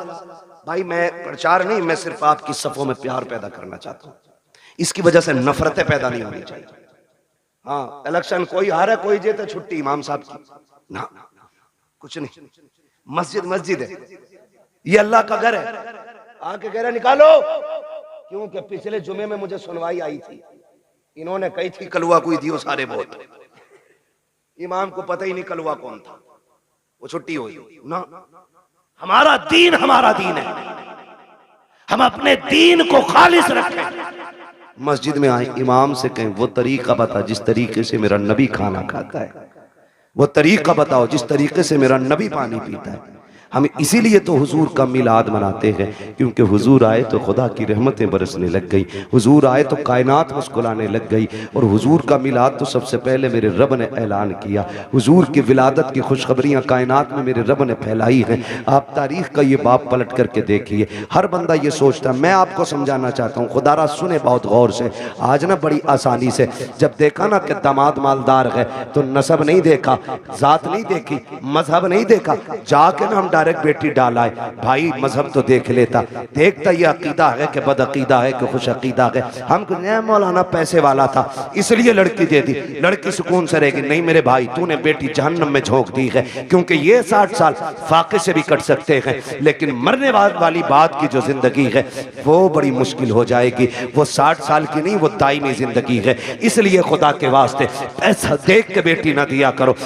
भाई, मैं प्रचार नहीं, मैं सिर्फ आपकी सफों में प्यार पैदा करना चाहता हूं। इसकी वजह से नफरतें पैदा नहीं होनी चाहिए। हाँ, इलेक्शन कोई हारे कोई जीते, छुट्टी इमाम साहब की ना, कुछ नहीं। मस्जिद मस्जिद है, ये अल्लाह का घर है। आके कह रहे निकालो, क्योंकि पिछले जुमे में मुझे सुनवाई आई थी, इन्होंने कही थी कलुआ कोई दियो सारे वोट। इमाम को पता ही नहीं कलुआ कौन था, वो छुट्टी हुई ना। हमारा दीन है, हम अपने दीन को खालिस रखें। मस्जिद में आए, इमाम से कहें वो तरीका बता जिस तरीके से मेरा नबी खाना खाता है, वो तरीका बताओ जिस तरीके से मेरा नबी पानी पीता है। हम इसीलिए तो हुजूर का मिलाद मनाते हैं, क्योंकि हुजूर आए तो खुदा की रहमतें बरसने लग गई, हुजूर आए तो कायनात मुस्कुराने लग गई। और हुजूर का मिलाद तो सबसे पहले मेरे रब ने ऐलान किया। हुजूर की विलादत की खुशखबरियां कायनात में मेरे रब ने फैलाई हैं। आप तारीख का ये बाब पलट करके देखिए, हर बंदा ये सोचता है। मैं आपको समझाना चाहता हूँ, खुदारा सुने बहुत गौर से। आज ना बड़ी आसानी से जब देखा ना कि दामाद मालदार है तो नसब नहीं देखा, जात नहीं देखी, मजहब नहीं देखा, जाके ना हम डायरेक्ट बेटी डाला है। भाई मजहब तो देख लेता, देखता ये अकीदा है कि बद अकीदा है कि खुश अकीदा है। हम मौलाना पैसे वाला था इसलिए लड़की दे दी, लड़की सुकून से रहेगी। नहीं मेरे भाई, तूने बेटी जहन्नम में झोंक दी है, क्योंकि ये 60 साल फाके से भी कट सकते हैं, लेकिन मरने वाली बात की जो जिंदगी है वो बड़ी मुश्किल हो जाएगी। वो 60 साल की नहीं, वो दायमी जिंदगी है। इसलिए खुदा के वास्ते पैसा देख के बेटी ना दिया करो,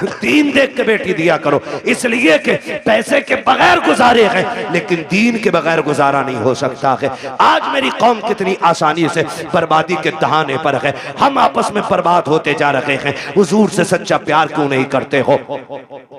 दीन देख के बेटी दिया करो, इसलिए कि पैसे के बगैर गुजारे हैं, लेकिन दीन के बगैर गुजारा नहीं हो सकता है। आज मेरी कौम कितनी आसानी से बर्बादी के दहाने पर है, हम आपस में बर्बाद होते जा रहे हैं। हुजूर से सच्चा प्यार क्यों नहीं करते हो?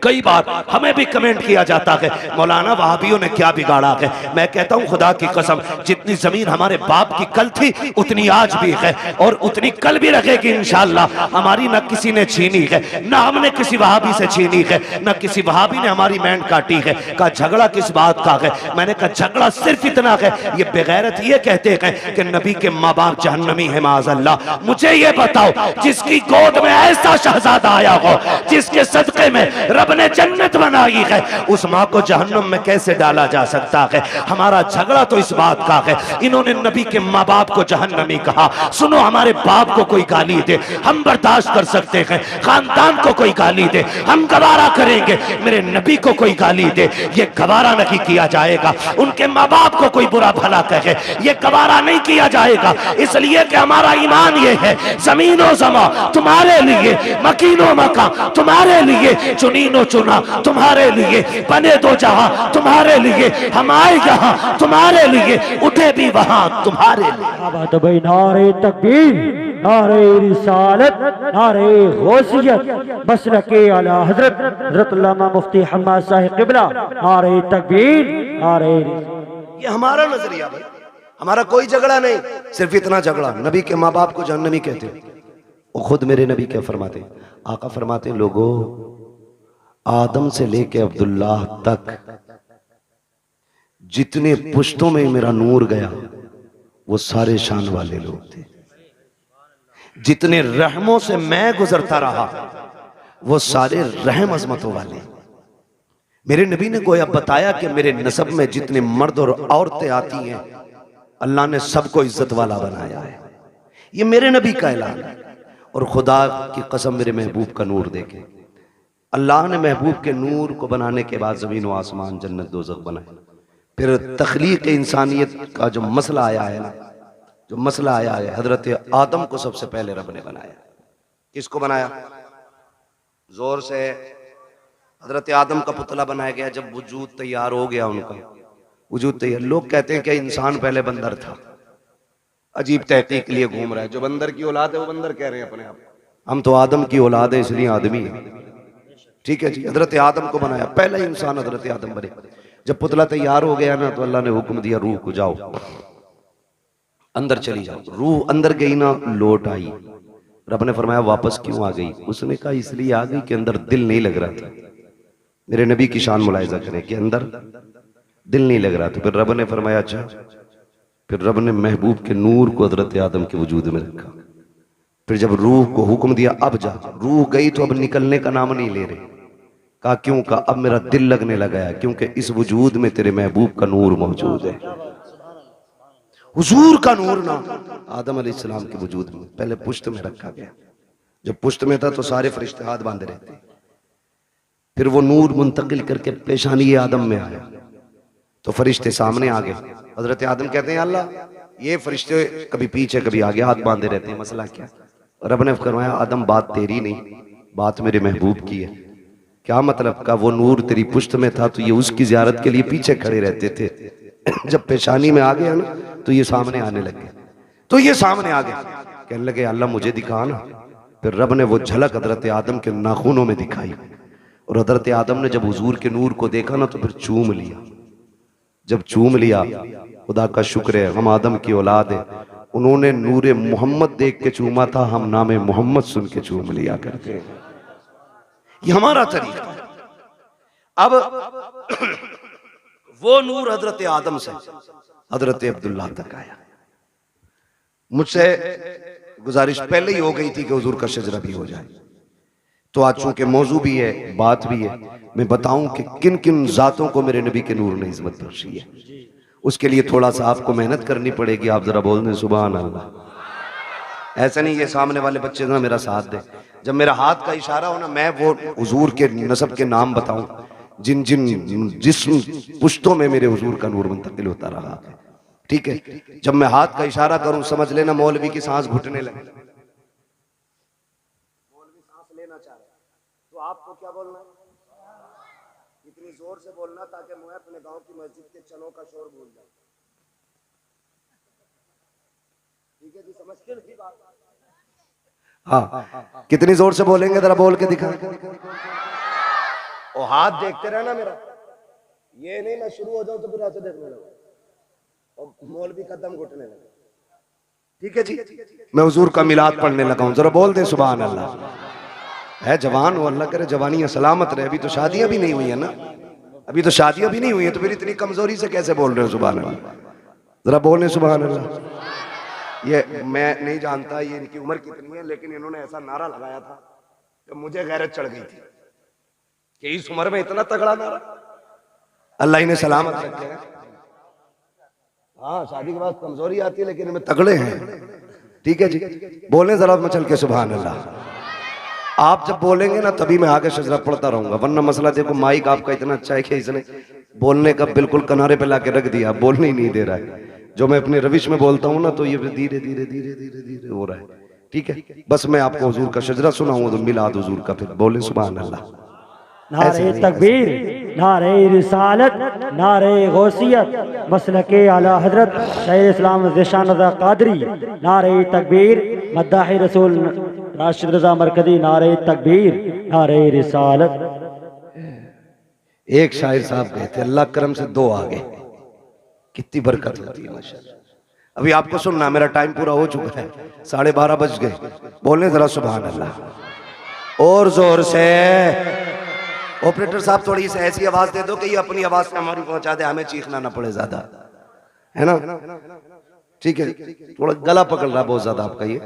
कई बार हमें भी कमेंट किया जाता है, मौलाना वहाबियों ने क्या बिगाड़ा है। मैं कहता हूं खुदा की कसम, जितनी जमीन हमारे बाप की कल थी उतनी आज भी है और उतनी कल भी रहेगी इंशाअल्लाह। हमारी न किसी ने छीनी है, न हमने किसी वहाबी से छीनी है, न किसी वहाबी ने हमारी बैंड काटी है। का झगड़ा किस बात का है? मैंने कहा झगड़ा सिर्फ इतना है, ये बेगैरत ये कहते हैं कि नबी के माँ बाप जहन्नमी है माज़अल्लाह। मुझे ये बताओ, जिसकी गोद में ऐसा शहजादा आया हो, जिसके सदके में रब ने जन्नत बनाई है, उस माँ को जहन्नम में कैसे डाला जा सकता है? हमारा झगड़ा तो इस बात का है, इन्होंने नबी के माँ बाप को जहन्नमी कहा। सुनो, हमारे बाप को कोई गाली दे हम बर्दाश्त कर सकते हैं, खानदान को कोई गाली दे हम गवारा करेंगे, मेरे नबी को कोई गाली दे ये गवारा नहीं किया जाएगा। उनके माँ बाप को कोई बुरा भला कहे ये गवारा नहीं किया जाएगा, इसलिए कि हमारा ईमान ये है, जमीनो जमा तुम्हारे लिए, मकीनो मका तुम्हारे लिए, चुनीनो चुना तुम्हारे लिए, बने दो जहां तुम्हारे लिए, हम आए यहाँ तुम्हारे लिए, उठे भी वहां तुम्हारे लिए। तो भाई नारे तकबीर, नारे रिसालत, नारे गौसियत, मसलके आला हजरत हजरत अल्लामा मुफ्ती हम्माद साहिब किबला, नारे तकबीर, नारे। ये हमारा नजरिया भाई, हमारा कोई झगड़ा नहीं, सिर्फ इतना झगड़ा नबी के माँ बाप को जहन्नमी कहते। वो खुद मेरे नबी क्या फरमाते? आका फरमाते, लोगों आदम से लेके अब्दुल्लाह तक जितने पुश्तों में मेरा नूर गया वो सारे शान वाले लोग थे। जितने रहमों से मैं गुजरता रहा वो सारे रहम अजमतों वाले। मेरे नबी ने गोया बताया कि मेरे नसब में जितने मर्द और औरतें आती हैं अल्लाह ने सबको इज्जत वाला बनाया है। ये मेरे नबी का ऐलान है। और खुदा की कसम, मेरे महबूब का नूर देखे, अल्लाह ने महबूब के नूर को बनाने के बाद जमीन व आसमान, जन्नत दोज़ख बनाए। फिर तख्लीक इंसानियत का जो मसला आया है ना, जो मसला आया है, हजरत आदम को सबसे पहले रब ने बनाया। किसको बनाया? जोर से। हजरत आदम का पुतला बनाया गया। जब वजूद तैयार हो गया, उनका वजूद तैयार, लोग कहते हैं कि इंसान पहले बंदर था। अजीब तहकीक के लिए घूम रहा है। जो बंदर की औलाद है वो बंदर कह रहे हैं अपने आप। हम तो आदम की औलाद है इसलिए आदमी है। ठीक है जी। हजरत आदम को बनाया, पहला इंसान हजरत आदम बने। जब पुतला तैयार हो गया ना, तो अल्लाह ने हुक्म दिया, रूह को जाओ अंदर चली जाओ। रूह अंदर गई ना, लौट आई। रब ने फरमाया वापस क्यों आ गई? उसने कहा इसलिए आ गई कि अंदर दिल नहीं लग रहा था। मेरे नबी की शान मुलाहिजा करें कि अंदर दिल नहीं लग रहा था। फिर रब ने फरमाया अच्छा। फिर रब ने महबूब के नूर को हजरत आदम के वजूद में रखा। फिर जब रूह को हुक्म दिया अब जा, रूह गई तो अब निकलने का नाम नहीं ले रहे। कहा क्यों? कहा अब मेरा दिल लगने लगा है, क्योंकि इस वजूद में तेरे महबूब का नूर मौजूद है। हुजूर का नूर ना आदम अलैहिस्सलाम के वजूद में पहले पुश्त में रखा गया। जब पुश्त में था तो सारे फरिश्ते हाथ बांधे रहते। फिर वो नूर मुंतकिल करके पेशानी आदम में आया तो फरिश्ते सामने आ गए। हजरत आदम कहते हैं अल्लाह, ये फरिश्ते कभी पीछे कभी आगे हाथ बांधे रहते हैं, मसला क्या? रब ने फरमाया आदम बात तेरी नहीं, बात मेरे महबूब की है। क्या मतलब? का वो नूर तेरी पुश्त में था तो ये उसकी ज़ियारत के लिए पीछे खड़े रहते थे। जब पेशानी में आ गया ना तो ये सामने आने लगे। तो ये सामने आ गए, कहने लगे अल्लाह मुझे दिखा ना। फिर रब ने वो झलक हजरत आदम के नाखूनों में दिखाई। और हजरत आदम ने जब हुजूर के नूर को देखा ना तो फिर चूम लिया। जब चूम लिया, खुदा का शुक्र है हम आदम की औलाद है। उन्होंने नूरे मोहम्मद देख के चूमा था, हम नामे मोहम्मद सुन के चूम लिया करते हैं। ये हमारा तरीका। अब वो नूर हजरत आदम से हजरत अब्दुल्लाह तक आया। मुझसे गुजारिश पहले ही हो गई थी कि हुजूर का शजरा भी हो जाए। तो आज चूंकि मौजू भी है, बात भी है, मैं बताऊं कि किन किन जातों को मेरे नबी के नूर ने इज्जत बख्शी है। उसके लिए थोड़ा सा आपको मेहनत करनी पड़ेगी। आप जरा बोल दें सुभान अल्लाह। ऐसा नहीं ये सामने वाले बच्चे ना मेरा साथ दे, जब मेरा हाथ का इशारा हो ना, मैं वो हुजूर के नसब के नाम बताऊं जिन जिन जिस्म पुश्तों में मेरे हुजूर का नूर मुंतकिल होता रहा है। ठीक है, जब मैं हाथ का इशारा करूं समझ लेना मौलवी की सांस घुटने लगे। मौलवी सांस लेना चाह रहे तो आपको क्या बोलना है? इतनी जोर से बोलना ताकि मैं अपने गांव की मस्जिद के चनों का शोर भूल जाऊं। ठीक है जी, समझते हैं बात? हाँ, कितनी जोर से बोलेंगे जरा बोल के दिखा। और हाथ देखते रहना मेरा, ये नहीं मैं शुरू हो जाऊं तो फिर ऐसे देखने लगूं और मौलवी का दम घुटने लगे। ठीक है जी, मैं हुजूर का मिलाद पढ़ने लगा हूं, जरा बोल दे सुभान अल्लाह। है जवान हो, अल्लाह करे जवानियां सलामत रहे। अभी तो शादियां भी नहीं हुई है ना, अभी तो शादियां भी नहीं हुई है, तो फिर इतनी कमजोरी से कैसे बोल रहे हो सुभान अल्लाह? जरा बोले सुभान अल्लाह। ये मैं नहीं जानता ये इनकी उम्र कितनी है, लेकिन इन्होंने ऐसा नारा लगाया था कि मुझे गैरत चढ़ गई थी कि इस उम्र में इतना तगड़ा नारा। अल्लाह इन्हें सलामत रखे। हाँ, शादी के बाद कमजोरी आती है लेकिन इनमें तगड़े हैं। ठीक है जी, बोले जरा मचल के सुभान अल्लाह। आप जब बोलेंगे ना तभी मैं आगे शजरा पढ़ता रहूंगा, वरना मसला देखो माइक आपका इतना अच्छा है कि इसने बोलने का बिल्कुल किनारे पे लाके रख दिया, बोलने ही नहीं दे रहा है। जो मैं अपने रविश में बोलता हूँ ना तो ये धीरे धीरे धीरे धीरे धीरे हो रहा है। ठीक है, बस मैं आपको हुजूर का शजरा सुनाऊंगा तो मिलाद हुजूर का, फिर बोले सुभान अल्लाह। नारे तकबीर, नारे रिसालत, नारे गौसियत, मसलके आला हजरत शायर इस्लाम ज़िशान रज़ा कादरी, नारे तकबीर, मद्दाह रसूल राशिद रज़ा मरकजी, नारे तकबीर, नारे रिसालत। एक शायर साहब गए थे, अल्लाह करम से दो आ गए। कितनी बरकत होती है माशाअल्लाह। अभी आपको सुनना, मेरा टाइम पूरा हो चुका है, 12:30 बज गए। बोलने जरा सुभान अल्लाह और जोर से। ऑपरेटर साहब थोड़ी सी ऐसी आवाज दे दो कि ये अपनी आवाज से हमारी पहुंचा दे, हमें चीखना ना पड़े ज्यादा, है ना? ठीक है, थोड़ा गला पकड़ रहा बहुत ज्यादा आपका, ये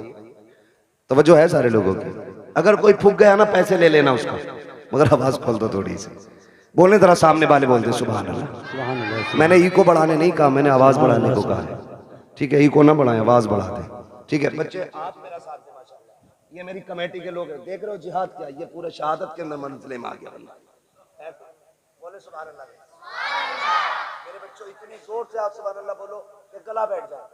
तवज्जो है सारे लोगों की। अगर कोई फूक गया ना पैसे ले लेना उसका, मगर आवाज खोल दो थोड़ी सी। बोलने जरा सामने वाले बोलते सुभान अल्लाह। मैंने इको बढ़ाने नहीं कहा, मैंने आवाज बढ़ाने को कहा है। ठीक है, इको ना बढ़ाएं, आवाज बढ़ा दें। ठीक है बच्चे, आप मेरा साथ दें माशाअल्लाह। ये मेरी कमेटी के लोग हैं, देख रहे हो जिहाद क्या, ये पूरा शहादत के अंदर मंजिले में आ गया बंदा। बोले सुभान अल्लाह। मेरे बच्चों इतनी जोर से आप सुभान अल्लाह बोलो कि गला बैठ जाए,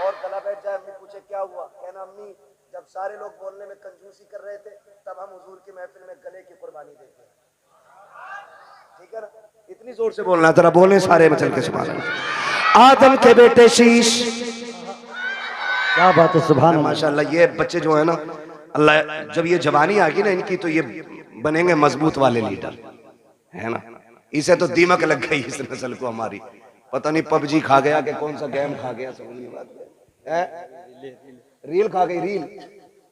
और गला बैठ जाए। अम्मी पूछे क्या हुआ, कहना अम्मी जब सारे लोग बोलने में कंजूसी कर रहे थे तब हम हुजूर की महफिल में गले की कुर्बानी देते। ठीक है ना, इतनी जोर से बोलना। जरा बोले सारे में चल के सुभान अल्लाह। आदम के बेटे शीश, क्या बात है सुभान अल्लाह। माशाअल्लाह ये बच्चे जो है ना, अल्लाह जब ये जवानी आ गई ना इनकी तो ये बनेंगे मजबूत वाले लीडर, है ना? इसे तो दीमक लग गई इस नस्ल को हमारी, पता नहीं पबजी खा गया कि कौन सा गेम खा गया, समझ नहीं बात है। रील खा गई,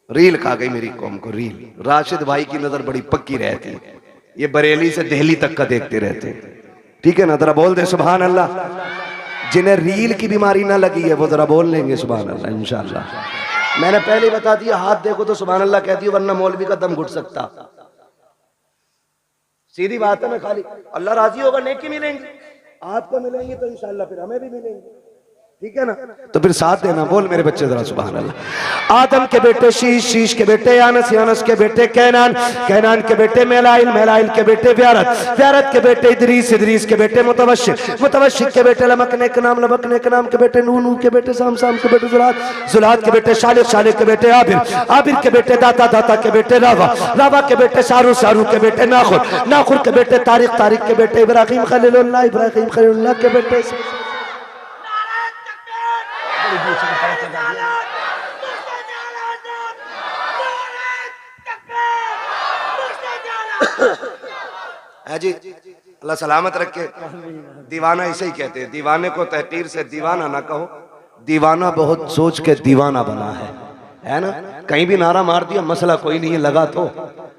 रील खा गई मेरी कौम को, रील। राशिद भाई की नजर बड़ी पक्की रहती है, ये बरेली से दिल्ली तक का देखते रहते हैं। ठीक है ना, जरा बोल दे सुभान अल्लाह। जिन्हें रील की बीमारी ना लगी है वो जरा बोल लेंगे सुभान अल्लाह इंशाअल्लाह। मैंने पहले ही बता दिया, हाथ देखो तो सुभान अल्लाह कहती हो, वरना मौलवी का दम घुट सकता। सीधी बात है, मैं खाली अल्लाह राजी होगा नेकी मिलेंगी, आपको मिलेंगी तो इंशाअल्लाह फिर हमें भी मिलेंगी। ठीक है ना, तो फिर साथ देना। बोल मेरे बच्चे जरा सुभान अल्लाह। आदम के बेटे शीश, शीश के बेटे यानस, यानस के बेटे कैनान, कैनान के बेटे मेलाइल, मेलाइल के बेटे व्यारत, व्यारत के बेटे इदरीस, इदरीस के बेटे मुतवश्शिक, मुतवश्शिक के बेटे लमकने के नाम, लमकने के नाम के बेटे नूह, नूह के बेटे साम, साम के बेटे जुलाद, जुलाद के बेटे शालिक, शालिक के बेटे आबिर, आबिर के बेटे दाता, दाता के बेटे रावा, रावा के बेटे शारू, शारू के बेटे नाखुर, नाखुर के बेटे तारिक, तारिक के बेटे इब्राहिम खलीलुल्लाह, इब्राहिम खलीलुल्लाह के बेटे। जी अल्लाह सलामत रखे। दीवाना इसे ही कहते हैं, दीवाने को तहकीर से दीवाना ना कहो, दीवाना बहुत सोच के दीवाना बना है। है ना, कहीं भी नारा मार दिया मसला कोई नहीं है, लगा तो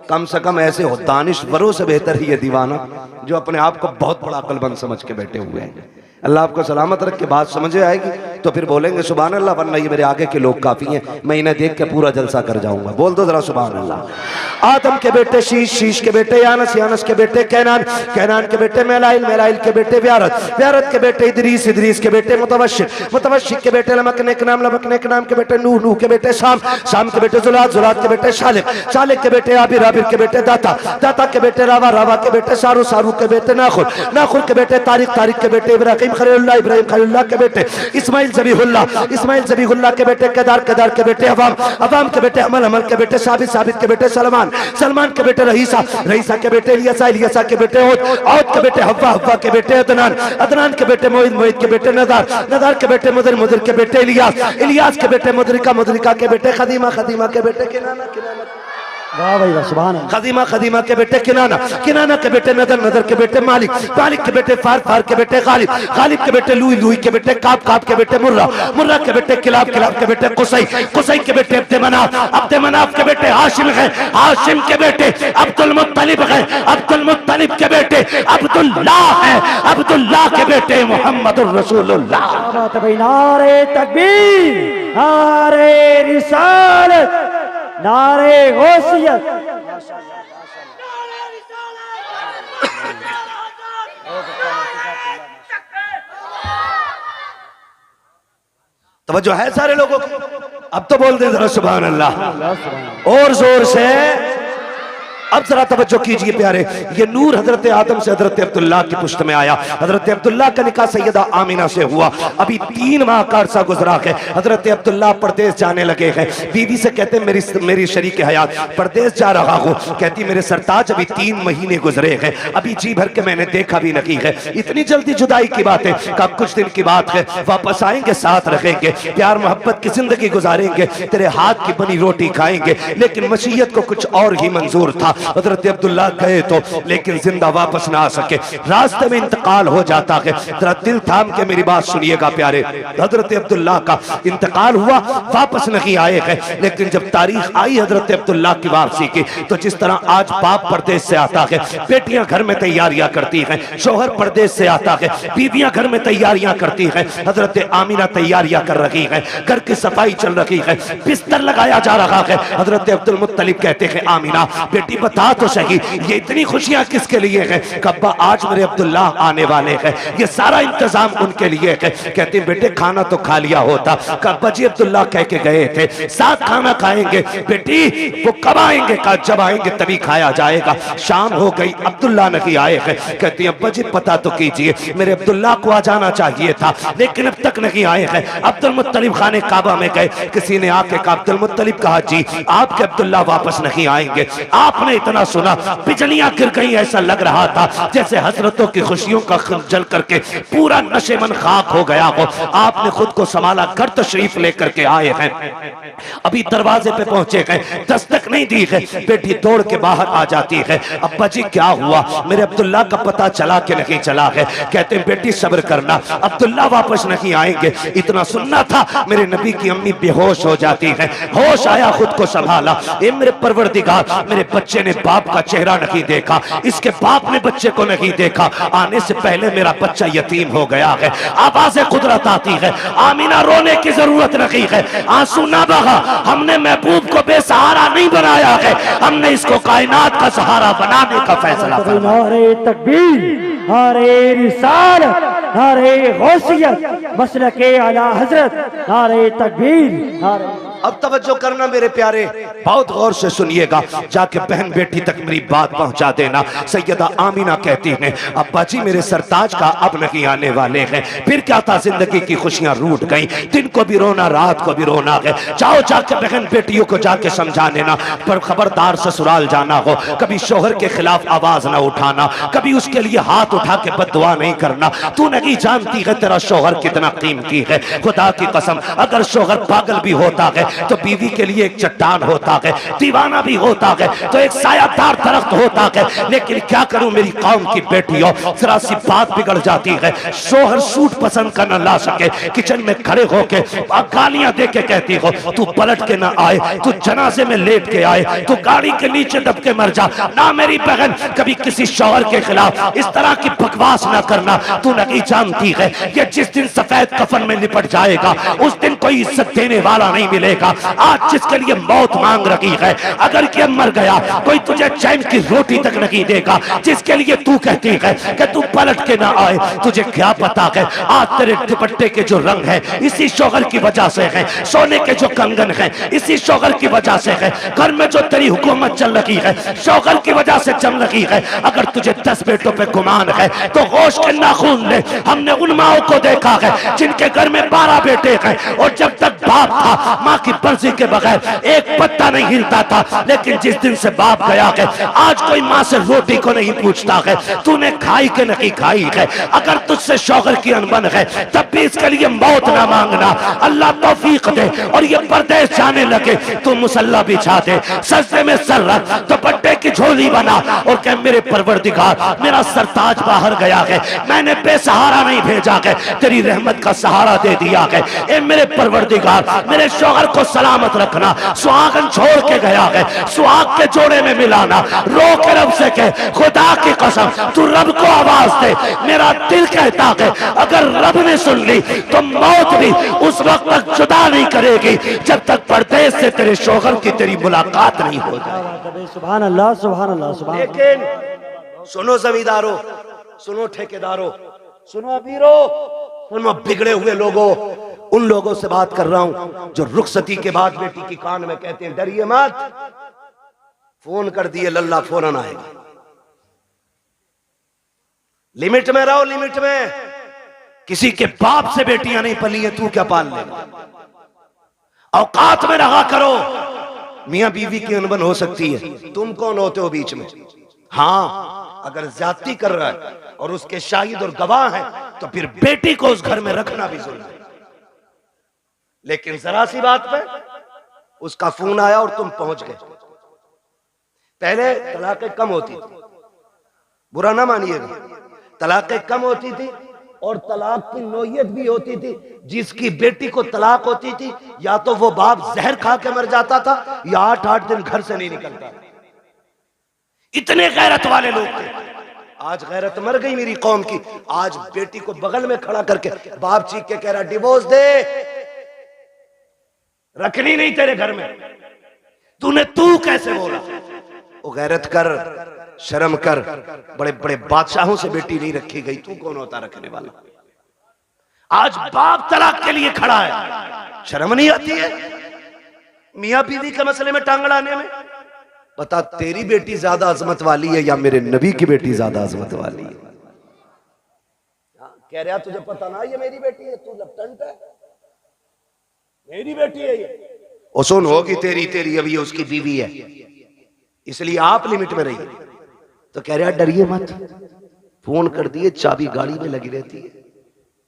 कम से कम ऐसे हो दानिश्वरों से बेहतर ही ये दीवाना जो अपने आप को बहुत बड़ा अक्लमंद समझ के बैठे हुए हैं। अल्लाह आपको सलामत रख के बात समझ आएगी तो फिर बोलेंगे सुभान अल्लाह, वरना ये मेरे आगे के लोग काफी हैं, मैं इन्हें देख के पूरा जलसा कर जाऊंगा। बोल दो जरा सुभान अल्लाह। आदम के बेटे शीश, शीश के बेटे यानस, यानस के बेटे कैनान, कैनान के बेटे मेलाइल, मेलाइल के बेटे व्यारत, व्यारत के बेटे इदरीस, इदरीस के बेटे मुतवशिक, मुतवशिक के बेटे लमकनेक नाम, लमकनेक नाम के बेटे नूह, नूह के बेटे शाम, शाम के बेटे जुलात, जुलात के बेटे शालिक, शालिक के बेटे आबिर, आबिर के बेटे दाता, दाता के बेटे रावा, रावा के बेटे सारू, सारू के बेटे नाखुर, नाखुर के बेटे तारिक, तारिक के बेटे इब्राहिम खलीलुल्लाह, इब्राहिम खलीलुल्लाह के बेटे इस्माइल ज़बीहुल्लाह, इस्माइल ज़बीहुल्लाह के बेटे केदार, केदार के बेटे अवाम, अवाम के बेटे अमल, अमल के बेटे साबित, साबित के बेटे सलमान, सलमान के बेटे रहीसा, रहीसा के बेटे इलियासा, इलियासा के बेटे औद, औद के बेटे हव्वा, हव्वा के बेटे अदनान, अदनान के बेटे मोइद, मोइद के बेटे नदार, नदार के बेटे मुदर, मुदर के बेटे इलियास, इलियास के बेटे मुदरिका, मुदरिका के बेटे खदीमा, खदीमा के बेटे किनाना, किनाना वाह भाई वाह, सुभान अल्लाह। खदीमा, खदीमा के बेटे किनाना, किनाना के बेटे नदर, नदर के बेटे मालिक, मालिक के बेटे फार, फार के बेटे गालिब, गालिब के बेटे लुई, लुई के बेटे काब, काब के बेटे मुर्रा, मुर्रा के बेटे किलाब, किलाब के बेटे कुसै, कुसै के बेटे अब्दे मनाफ, अब्दे मनाफ के बेटे हाशिम है, हाशिम के बेटे अब्दुल मुत्तलिब है, अब्दुल मुत्तलिब के बेटे अब्दुल्लाह है, अब्दुल्लाह के बेटे मुहम्मदुर रसूलुल्लाह। क्या बात है भाई, नारे तकबीर, नारे रिसालत, नारे गौसियत। तवज्जो है सारे लोगों की? अब तो बोल दे जरा सुभान अल्लाह और जोर से। अब जरा तवज्जो कीजिए प्यारे, ये नूर हजरत आदम से हजरत अब्दुल्लाह की पुश्त में आया। हजरत अब्दुल्लाह का निकाह सैयदा आमिना से हुआ। अभी 3 माह का अरसा गुजरा है, हजरत अब्दुल्लाह परदेश जाने लगे हैं। बीवी से कहते मेरी मेरी शरीक हयात परदेश जा रहा हूँ। कहती मेरे सरताज अभी 3 महीने गुजरे हैं, अभी जी भर के मैंने देखा भी नहीं है, इतनी जल्दी जुदाई की बात है? का कुछ दिन की बात है, वापस आएंगे, साथ रहेंगे, प्यार मोहब्बत की जिंदगी गुजारेंगे, तेरे हाथ की बनी रोटी खाएंगे। लेकिन मशीयत को कुछ और ही मंजूर था। हजरत अब्दुल्लाह गए तो, लेकिन जिंदा वापस ना आ सके, रास्ते में इंतकाल हो जाता है। जरा दिल थाम के मेरी बात सुनिएगा प्यारे, हजरत अब्दुल्लाह का इंतकाल हुआ, वापस नहीं आए हैं। लेकिन जब तारीख आई हजरत अब्दुल्लाह की वापसी की, तो जिस तरह आज बाप परदेश से आता है, बेटियां घर में तैयारियां करती हैं, शोहर परदेश से आता है, बीवियां घर में तैयारियां करती हैं, हजरत आमिना तैयारियां कर रही है, घर की सफाई चल रही है, बिस्तर लगाया जा रहा है। हजरत अब्दुल मुत्तलिब कहते हैं आमिना बेटी बता तो सही, ये इतनी खुशियां किसके लिए है? कब्बा आज मेरे अब्दुल्लाह आने वाले हैं, ये सारा इंतजाम उनके लिए है। कहते बेटे खाना तो खा लिया होता। कब्बा जी अब्दुल्लाह कह के गए थे साथ खाना खाएंगे। बेटी वो कब आएंगे? का जब आएंगे तभी खाया जाएगा। शाम हो गई, अब्दुल्लाह नहीं आए हैं। कहती अब्बा जी पता तो कीजिए, मेरे अब्दुल्लाह को आ जाना चाहिए था, लेकिन अब तक नहीं आए हैं। अब्दुल मुत्तलिब खाने काबा में गए, किसी ने आके कहा अब्दुल मुत्तलिब कहा जी आपके अब्दुल्लाह वापस नहीं आएंगे। आपने इतना सुना, बिजलियां गिर गई, ऐसा लग रहा था जैसे हजरतों की खुशियों का जल करके पूरा नशेमन खाक हो गया हो। आपने खुद को संभाला, घर तशरीफ लेकर के आए हैं। अभी दरवाजे पे पहुंचे गए, दस्तक नहीं दी है, बेटी दौड़ के बाहर आ जाती है। अब्बा जी क्या हुआ? मेरे अब्दुल्लाह का पता चला कि नहीं चला है? कहते हैं बेटी सब्र करना, अब्दुल्लाह वापस नहीं आएंगे। इतना सुनना था, मेरे नबी की अम्मी बेहोश हो जाती है। होश आया, खुद को संभाला, ए मेरे परवरदिगार, मेरे बच्चे ने बाप का चेहरा नहीं देखा, इसके बाप ने बच्चे को नहीं देखा, आने से पहले मेरा बच्चा यतीम हो गया है। आवाज़े कुदरत आती है, आमीना रोने की जरूरत नहीं है, आंसू ना बहा। हमने महबूब को बेसहारा नहीं बनाया है, हमने इसको कायनात का सहारा बनाने का फैसला किया। नारे तकबीर, नारे रिसालत, नारे गौसियत, मसलके आला हजरत, नारे तकबीर, नारे। अब तवज्जो करना मेरे प्यारे, बहुत गौर से सुनिएगा, जाके बहन बेटी तक मेरी बात पहुंचा देना। सैयदा आमिना कहती हैं अब्बा जी मेरे सरताज का अब नहीं आने वाले हैं। फिर क्या था, जिंदगी की खुशियां रूठ गई, दिन को भी रोना, रात को भी रोना है। जाओ जाके बहन बेटियों को जाके समझा देना, पर खबरदार ससुराल जाना हो, कभी शोहर के खिलाफ आवाज ना उठाना, कभी उसके लिए हाथ उठा के बद्दुआ नहीं करना। तू नहीं जानती है तेरा शोहर कितना कीमती है। खुदा की कसम, अगर शोहर पागल भी होता है, तो बीवी के लिए एक चट्टान होता है, दीवाना भी होता है तो एक सायादार दरख्त होता है। लेकिन क्या करूं मेरी कौम की बेटियों, जरा सी बात बिगड़ जाती है, शोहर सूट पसंद करना ला सके, किचन में खड़े होके गालियां दे के कहती हो तू पलट के ना आए, तू जनाजे में लेट के आए, तू गाड़ी के नीचे दब के मर जा। ना मेरी बहन, कभी किसी शौहर के खिलाफ इस तरह की बकवास ना करना। तू नहीं जानती है ये जिस दिन सफेद कफन में लिपट जाएगा उस दिन कोई इज्जत देने वाला नहीं मिलेगा। आज जिसके लिए मौत मांग रही है, अगर ये मर गया कोई तुझे चैन की रोटी तक नहीं देगा। जिसके लिए तू कहती है कि तू पलट के ना आए, तुझे क्या पता है आज तेरे दुपट्टे के जो रंग है इसी शौहर की वजह से है, सोने के जो कंगन है इसी शौहर की वजह से है, घर में जो तेरी हुकूमत चल रही है शौहर की वजह से चल रही है। अगर तुझे 10 बेटों पे गुमान है तो होश के नाखून ले। हमने उन माओं को देखा है जिनके घर में 12 बेटे हैं और जब तक बाप था माँ की मर्जी के बगैर एक पत्ता नहीं हिलता था। लेकिन जिस दिन से बाप गया है आज कोई माँ से रोटी को नहीं पूछता है तूने खाई के नहीं खाई है। अगर तुझसे शौहर की अनबन है तब भी इसके लिए मौत ना मांगना। अल्लाह तौफीक दे और ये परदेश जाने लगे तू मुसल्ला बिछा दे, सजदे में सर रख, दुपट्टे की झोली बना और कह मेरे परवरदिगार मेरा सरताज बाहर गया है, मैंने बेसहारा नहीं भेजा है, तेरी रहमत का सहारा दे दिया है। ए मेरे परवरदिगार मेरे शौहर को सलामत रखना, सुहागन छोड़ के गया है, सुहाग के जोड़े में मिलाना। रो के रब से कह खुदा की कसम तू रब को आवाज दे, मेरा दिल कहता है अगर रब ने सुन ली तो मौत भी उस वक्त तक जुदा नहीं करेगी जब तक परदेश से तेरे शौहर की तेरी मुलाकात नहीं हो जाए। सुभान अल्लाह, सुभान अल्लाह, सुभान। लेकिन सुनो जमींदारों, सुनो ठेकेदारों, सुनो अमीरों, सुनो बिगड़े हुए लोगों, उन लोगों से बात कर रहा हूं जो रुखसती के बाद बेटी की कान में कहते हैं डरिए मत, फोन कर दिए लल्ला फौरन आएगा। लिमिट में रहो, लिमिट में। किसी के बाप से बेटियां नहीं पली है, तू क्या पाल लेगा? औकात में रहा करो। मियां बीवी की अनबन हो सकती है, तुम कौन होते हो बीच में? हाँ, अगर ज्यादती कर रहा है और उसके शाहिद और गवाह हैं तो फिर बेटी को उस घर में रखना भी जुल्म है। लेकिन जरा सी बात पे उसका फोन आया और तुम पहुंच गए। पहले तलाकें कम होती थी, बुरा ना मानिएगा, तलाकें कम होती थी और तलाक की नौयत भी होती थी। जिसकी बेटी को तलाक होती थी या तो वो बाप जहर खा के मर जाता था या 8-8 दिन घर से नहीं निकलता। इतने गैरत वाले लोग थे। आज गैरत मर गई मेरी कौम की। आज बेटी को बगल में खड़ा करके बाप चीख के कह रहा डिवोर्स दे, रखनी नहीं तेरे घर में। तू कैसे बोला? वो गैरत कर, शर्म कर। बड़े बड़े बादशाहों से बेटी नहीं रखी गई, तू कौन होता रखने वाला? आज बाप तलाक के लिए खड़ा है, शर्म नहीं आती है मियां बीवी के मसले में टांग अड़ाने में? बता तेरी बेटी ज्यादा अजमत वाली है या मेरे नबी की बेटी ज्यादा अजमत वाली है? कह रहा तुझे पता ना ये मेरी बेटी है, तू लपटंट है, मेरी बेटी है ये। ओ सुन, होगी तेरी अभी उसकी बीवी है, इसलिए आप लिमिट में रहिए। तो कह रहा डरिए मत, फोन कर दिए, चाबी गाड़ी में लगी रहती है,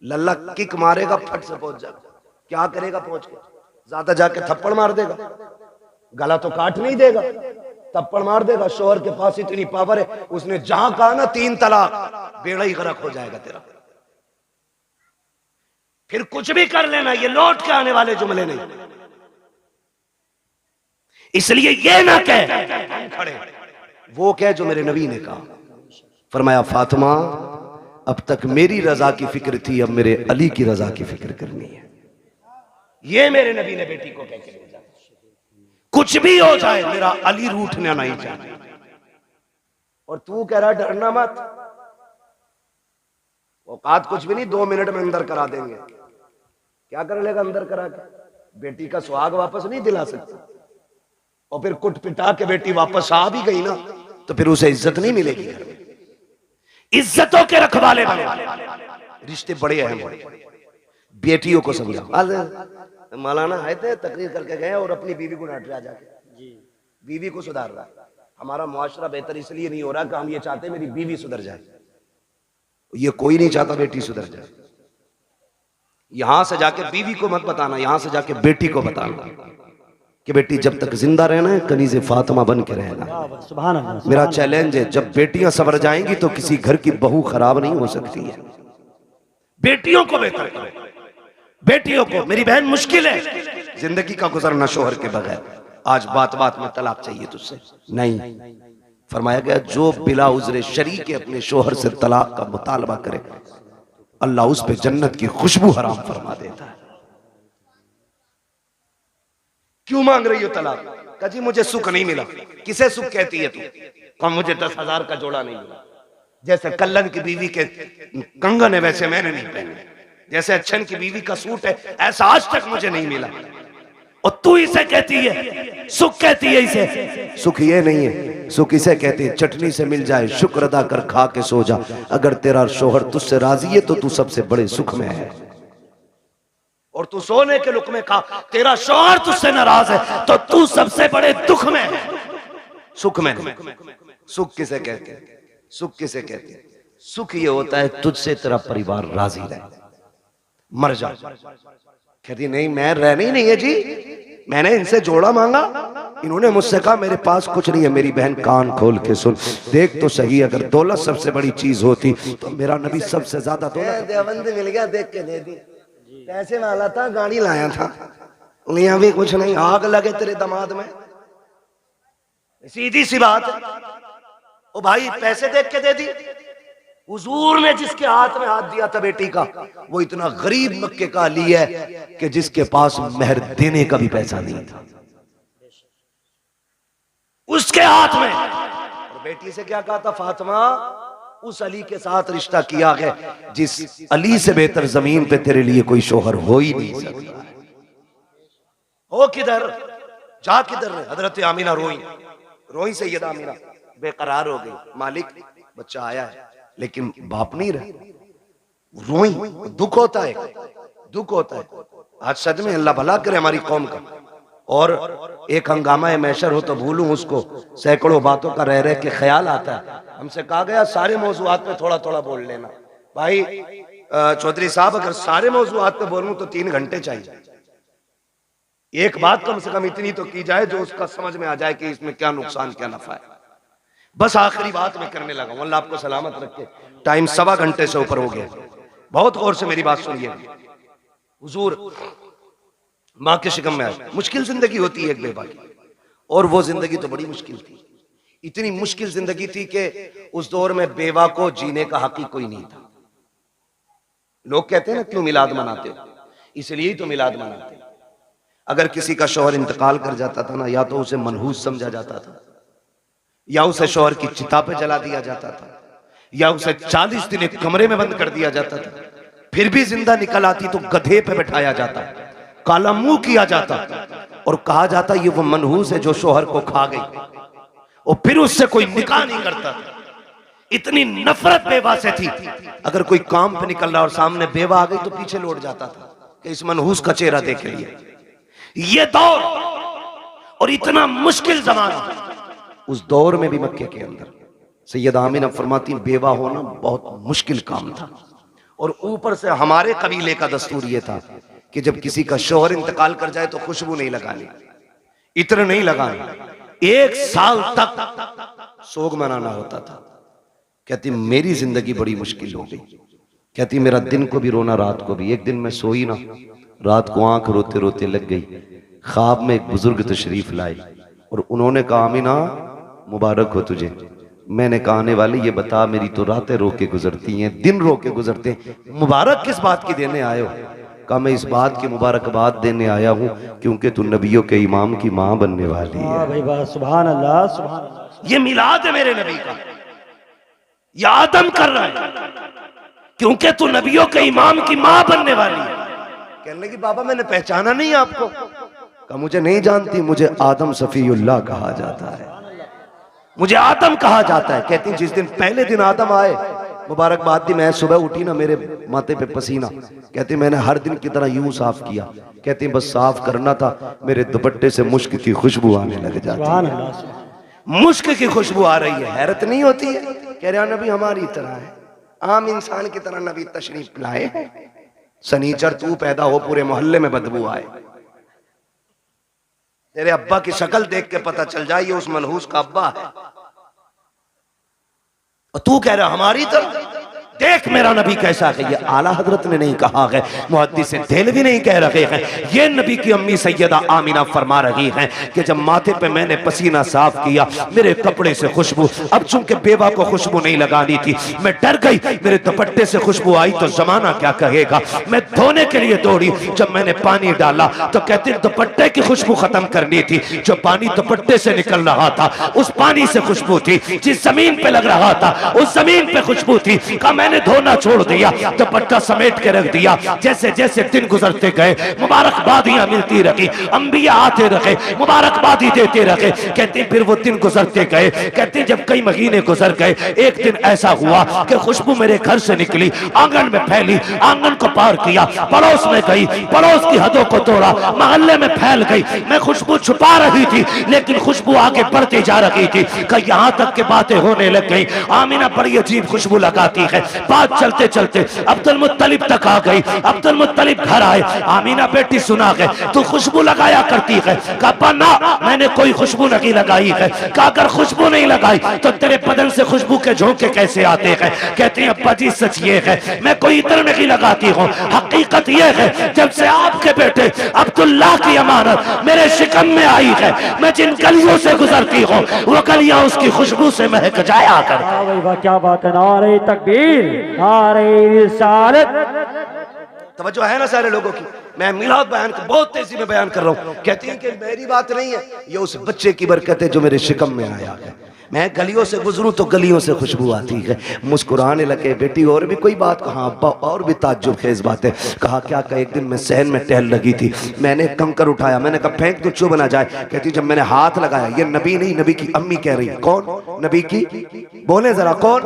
लल्ला किक मारेगा फट से पहुंच जाएगा। क्या करेगा पहुंच के? ज्यादा जाके थप्पड़ मार देगा, गला तो काट नहीं देगा, थप्पड़ मार देगा। शोहर के पास इतनी पावर है, उसने जहां कहा ना 3 तलाक, बेड़ा ही गरक हो जाएगा तेरा। फिर कुछ भी कर लेना, ये लौट के आने वाले जुमले नहीं। इसलिए ये ना कह खड़े, वो कह जो मेरे नबी ने कहा। फरमाया फातिमा अब तक मेरी रजा की फिक्र थी, अब मेरे अली की रजा की फिक्र करनी है। ये मेरे नबी ने बेटी को कह के भेजा। कुछ भी हो जाए मेरा अली रूठना नहीं चाहिए। और तू कह रहा डरना मत, औकात कुछ भी नहीं, 2 मिनट में अंदर करा देंगे। क्या कर लेगा अंदर करा के? बेटी का सुहाग वापस नहीं दिला सकता। और फिर कुट पिटा के बेटी वापस आ भी गई ना तो फिर उसे इज्जत नहीं मिलेगी घर में। इज्जतों के रखवाले बने, रिश्ते बड़े अहम हैं। बेटियों को समझाओ। मौलाना आए थे, तकरीर करके गए और अपनी बीवी को डांट रहा जाके, बीवी को सुधार रहा। हमारा मुआशरा बेहतर इसलिए नहीं हो रहा कि हम ये चाहते मेरी बीवी सुधर जाए। ये कोई नहीं चाहता बेटी सुधर जाए। यहां से जाके बीवी को मत बताना, यहां से जाके बेटी को बताना। कि बेटी जब तक जिंदा रहना है कनीज़े फातिमा बन के रहना। सुभान अल्लाह। मेरा चैलेंज है, जब बेटियां सवर जाएंगी तो किसी घर की बहू खराब नहीं हो सकती है। बेटियों को बेहतर करो, बेटियों को। मेरी बहन मुश्किल है जिंदगी का गुजरना शोहर के बगैर। आज बात बात में तलाक चाहिए तुझसे, नहीं। फरमाया गया जो बिला उज़्र शरी के अपने शोहर से तलाक का मुतालबा करे, अल्लाह उस पे जन्नत की खुशबू हराम फरमा देता है। क्यों मांग रही हो तलाक? कहा जी मुझे सुख नहीं मिला। किसे सुख कहती है तू? कहा मुझे 10,000 का जोड़ा नहीं मिला। जैसे कल्लन की बीवी के कंगन है वैसे मैंने नहीं पहने, जैसे अच्छन की बीवी का सूट है ऐसा आज तक मुझे नहीं मिला। और तू इसे कहती है सुख, कहती है इसे सुख? ये नहीं है सुख, इसे कहते हैं चटनी से मिल जाए शुक्र अदा कर खा के सो जा। अगर तेरा शोहर तुझसे राजी है तो तू सबसे बड़े सुख में है। और तू सोने के लुक में खा, तेरा शोहर तुझसे नाराज है तो तू सबसे बड़े दुख में है, सुख में नहीं। सुख किसे कहते हैं? सुख किसे कहते हैं? सुख ये होता है तुझसे तेरा परिवार राजी रहे, मर जा। कहती नहीं मैं रहना ही नहीं है जी, मैंने इनसे जोड़ा मांगा, इन्होंने मुझसे कहा मेरे पास कुछ नहीं है। मेरी बहन कान खोल के सुन, देख तो सही, अगर दौलत सबसे बड़ी चीज होती तो मेरा नबी सबसे ज्यादा दौलत देवबंद मिल गया, देख के दे दी। पैसे वाला था, गाड़ी लाया था, लिया भी कुछ नहीं, आग लगे तेरे दामाद में। सीधी सी बात है। ओ भाई पैसे देख के दे दी। हुजूर ने जिसके हाथ में हाथ दिया था बेटी का, वो इतना गरीब मक्के का अली है कि जिसके पास मेहर देने का भी पैसा नहीं था, उसके हाथ में। और बेटी से क्या कहा था? फातिमा उस अली के साथ रिश्ता किया है जिस अली से बेहतर जमीन पे तेरे लिए कोई शोहर हो ही नहीं सकता है। हो किधर, जा किधर? हजरत आमीना रोई, रोई सैयदा आमीना बेकरार हो गई। मालिक बच्चा आया है लेकिन बाप नहीं रहे। रोई, दुख होता है, दुख होता है। आज सच में अल्लाह भला करे हमारी कौम का। और एक हंगामा मैशर हो तो भूलूं उसको, सैकड़ों बातों का रह रह के ख्याल आता है। हमसे कहा गया सारे मौजूआत पे थोड़ा थोड़ा बोल लेना। भाई चौधरी साहब अगर सारे मौजूआत पे बोलूं तो 3 घंटे चाहिए। एक बात कम से कम इतनी तो की जाए जो उसका समझ में आ जाए कि इसमें क्या नुकसान क्या नफा है। बस आखिरी बात मैं करने लगा हूं, अल्लाह आपको सलामत रखे। टाइम 1.25 घंटे से ऊपर हो गया। बहुत गौर से मेरी बात सुनिए। हुजूर माँ के शिकम में आए, मुश्किल जिंदगी होती है एक बेवा की, और वो जिंदगी तो बड़ी मुश्किल थी। इतनी मुश्किल जिंदगी थी कि उस दौर में बेवा को जीने का हक ही कोई नहीं था। लोग कहते हैं ना क्यों मिलाद मनाते हो? इसलिए ही तो मिलाद मनाते। अगर किसी का शौहर इंतकाल कर जाता था ना, या तो उसे मनहूस समझा जाता था, या उसे शौहर की चिता पे जला दिया जाता था, या उसे 40 दिन एक कमरे में बंद कर दिया जाता था। फिर भी जिंदा निकल आती तो गधे पे बैठाया जाता, काला मुंह किया जाता और कहा जाता ये वो मनहूस है जो शौहर को खा गई, और फिर उससे कोई निकाह नहीं करता। इतनी नफरत बेवा से थी। अगर कोई काम पे निकल रहा और सामने बेवा आ गई तो पीछे लौट जाता था कि इस मनहूस का चेहरा देख लिए। ये दौर और इतना मुश्किल जमाना, उस दौर में भी मक्के के अंदर सैयदा आमीना फरमाती बेवा होना बहुत मुश्किल काम था। और ऊपर से हमारे कबीले का दस्तूर ये था कि जब किसी का शौहर इंतकाल कर जाए तो खुशबू नहीं लगानी, इत्र नहीं लगाना, 1 साल तक सोग मनाना होता था। कहती मेरी जिंदगी बड़ी मुश्किल हो गई। कहती मेरा दिन को भी रोना रात को भी। एक दिन मैं सोई ना, रात को आंख रोते रोते लग गई। ख्वाब में एक बुजुर्ग तशरीफ लाए और उन्होंने कहा आमीना मुबारक हो तुझे। मैंने कहा आने वाले ये बता, मेरी तो रातें रो के गुजरती हैं, दिन रो के गुजरते हैं, मुबारक किस बात की देने आए हो? कहा मैं इस बात की मुबारकबाद देने आया हूँ क्योंकि तू नबियों के इमाम की माँ बनने वाली है। भाई वाह, सुभान अल्लाह, सुभान अल्लाह। ये मिलाद है मेरे नबी का, ये आदम कर रहा है क्योंकि तू नबियों के इमाम की माँ बनने वाली है। कहने लगी बाबा मैंने पहचाना नहीं आपको। कहा मुझे नहीं जानती, मुझे आदम सफीउल्लाह कहा जाता है, मुझे आदम कहा जाता है। कहती जिस दिन पहले दिन आदम आए, मुबारकबाद दी, मैं सुबह उठी ना मेरे माथे पे पसीना। कहती मैंने हर दिन की तरह यूं साफ किया। कहती बस साफ करना था, मेरे दुपट्टे से मुश्क की खुशबू आने लग जाती है। मुश्क की खुशबू आ रही है, हैरत नहीं होती है? कह रहा नबी हमारी तरह है, आम इंसान की तरह नबी तशरीफ लाए हैं। सनीचर तू पैदा हो पूरे मोहल्ले में बदबू आए। तेरे अब्बा की शक्ल देख के पता चल जाए ये उस मनहूस का अब्बा है, और तू कह रहा हमारी तरह। देख मेरा नबी कैसा है। ये आला हजरत ने नहीं कहा है, मुहद्दिस देहलवी नहीं कह रहे हैं, ये नबी की अम्मी सैयदा आमिना फरमा रही हैं कि जब माथे पे मैंने पसीना साफ किया मेरे कपड़े से खुशबू, अब चूंकि बेवा को खुशबू नहीं लगानी थी मैं डर गई, मेरे दुपट्टे से खुशबू आई तो जमाना क्या कहेगा। मैं धोने के लिए दौड़ी, जब मैंने पानी डाला तो कहते दुपट्टे की खुशबू खत्म करनी थी, जो पानी दुपट्टे से निकल रहा था उस पानी से खुशबू थी, जिस जमीन पे लग रहा था उस जमीन पे खुशबू थी। का मैंने धोना छोड़ दिया, दुपट्टा समेट के रख दिया। जैसे जैसे दिन गुजरते गए मुबारकबादियां मिलती रही, अंबिया आते रहे, मुबारकबादी देते रहे। कहते फिर वो दिन गुजरते गए, कहते जब कई महीने गुजर गए एक दिन ऐसा हुआ कि खुशबू मेरे घर से निकली, आंगन में फैली, आंगन को पार किया, पड़ोस में गई, पड़ोस की हदों को तोड़ा, मोहल्ले में फैल गई। मैं खुशबू छुपा रही थी लेकिन खुशबू आगे बढ़ती जा रही थी कि यहां तक के बातें होने लग गई। आमिना बड़ी अजीब खुशबू लगाती है। बात चलते चलते अब्दुल मुत्तलिब तक आ गई। अब्दुल मुत्तलिब घर आए, आमीना बेटी सुना गए तू खुशबू लगाया करती है। कहा ना मैंने कोई खुशबू नहीं लगाई है। कहा अगर खुशबू नहीं लगाई तो तेरे बदन से खुशबू के झोंके कैसे आते हैं। कहते हैं अब्बा जी सच ये है मैं कोई इत्र नहीं लगाती हूँ, हकीकत ये है जब से आपके बेटे अब्दुल्ला की अमानत मेरे शिकम में आई है मैं जिन गलियों से गुजरती हूँ वो गलियां उसकी खुशबू से महक जाया कर। क्या बात है, नारे तकबीर, नारे रिसालत। तवज्जो है ना सारे लोगों की। मैं मिलाद बयान बहुत तेजी में बयान कर रहा हूँ। कहती हैं कि मेरी बात नहीं है, ये उस बच्चे की बरकत है जो मेरे शिकम में आया है। मैं गलियों से गुजरूं तो गलियों से खुशबू आती है। मुस्कुराने लगे। बेटी और भी कोई बात कहा अब्बा, और भी ताज्जुब खेज बात है। कहा क्या का एक दिन मैं सहन में टहल लगी थी, मैंने कंकर उठाया, मैंने कहा फेंक तो चुभ ना जाए। कहती जब मैंने हाथ लगाया, ये नबी नहीं नबी की अम्मी कह रही। कौन नबी की, बोले जरा कौन?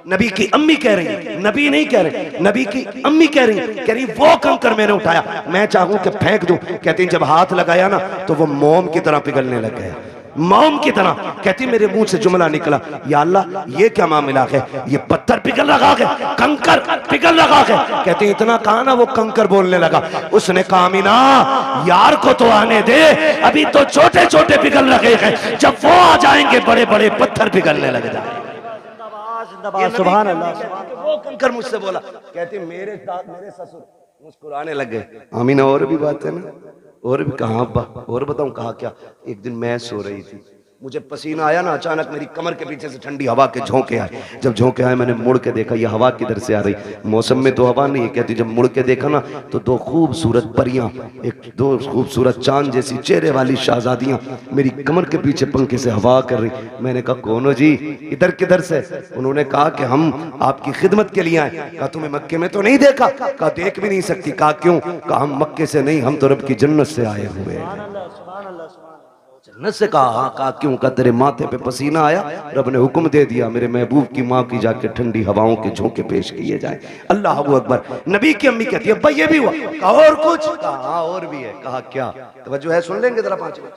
नबी की अम्मी कह रही है, नबी नहीं कह रहे, नबी की अम्मी कह रही वो कंकर मैंने उठाया, मैं चाहूं कि फेंक दूं। कहती जब हाथ लगाया ना तो वो मोम की तरह पिघलने लग गया, मोम की तरह। कहती मेरे मुंह से जुमला निकला, या अल्लाह ये क्या मामला है, ये पत्थर पिघल रहा है, कंकर पिघल रहा है। कहती इतना कहा ना वो कंकर बोलने लगा। उसने कहा आमीना यार को तो आने दे, अभी तो छोटे छोटे पिघल रहे हैं, जब वो आ जाएंगे बड़े बड़े पत्थर पिघलने लग जाएंगे। सुभान अल्लाह। वो कंकर मुझसे बोला। कहती मेरे ससुर मुस्कुराने लग गए। आमीना और भी बात है ना, और भी कहा अब्बा और बताऊं। कहा क्या, एक दिन मैं सो रही थी, मुझे पसीना आया ना, अचानक मेरी कमर के पीछे से ठंडी हवा के झोंके आए। जब झोंके आए मैंने मुड़ के देखा, ये हवा किधर से आ रही, मौसम में तो हवा नहीं है। कहती जब मुड़ के देखा ना तो दो खूबसूरत परियां, एक दो खूबसूरत चांद जैसी चेहरे वाली शहजादियां मेरी कमर के पीछे पंखे से हवा कर रही। मैंने कहा कौन हो जी, इधर किधर से? उन्होंने कहा कि हम आपकी खिदमत के लिए आए। कहा तुम्हें मक्के में तो नहीं देखा? कहा देख भी नहीं सकती। कहा क्यों? कहा हम मक्के से नहीं, हम तो रब की जन्नत से आए हुए हैं। जन्नत से कहा? हाँ। कहा क्यों? का तेरे माथे पे पसीना आया, रब ने हुक्म दे दिया मेरे महबूब की माँ की जाके ठंडी हवाओं के झोंके पेश किए जाए। अल्लाह अकबर। नबी की अम्मी कहती है अब्बा ये भी हुआ? कहा और कुछ? कहा हाँ और भी है। कहा क्या? तवज्जो है, सुन लेंगे जरा 5 मिनट,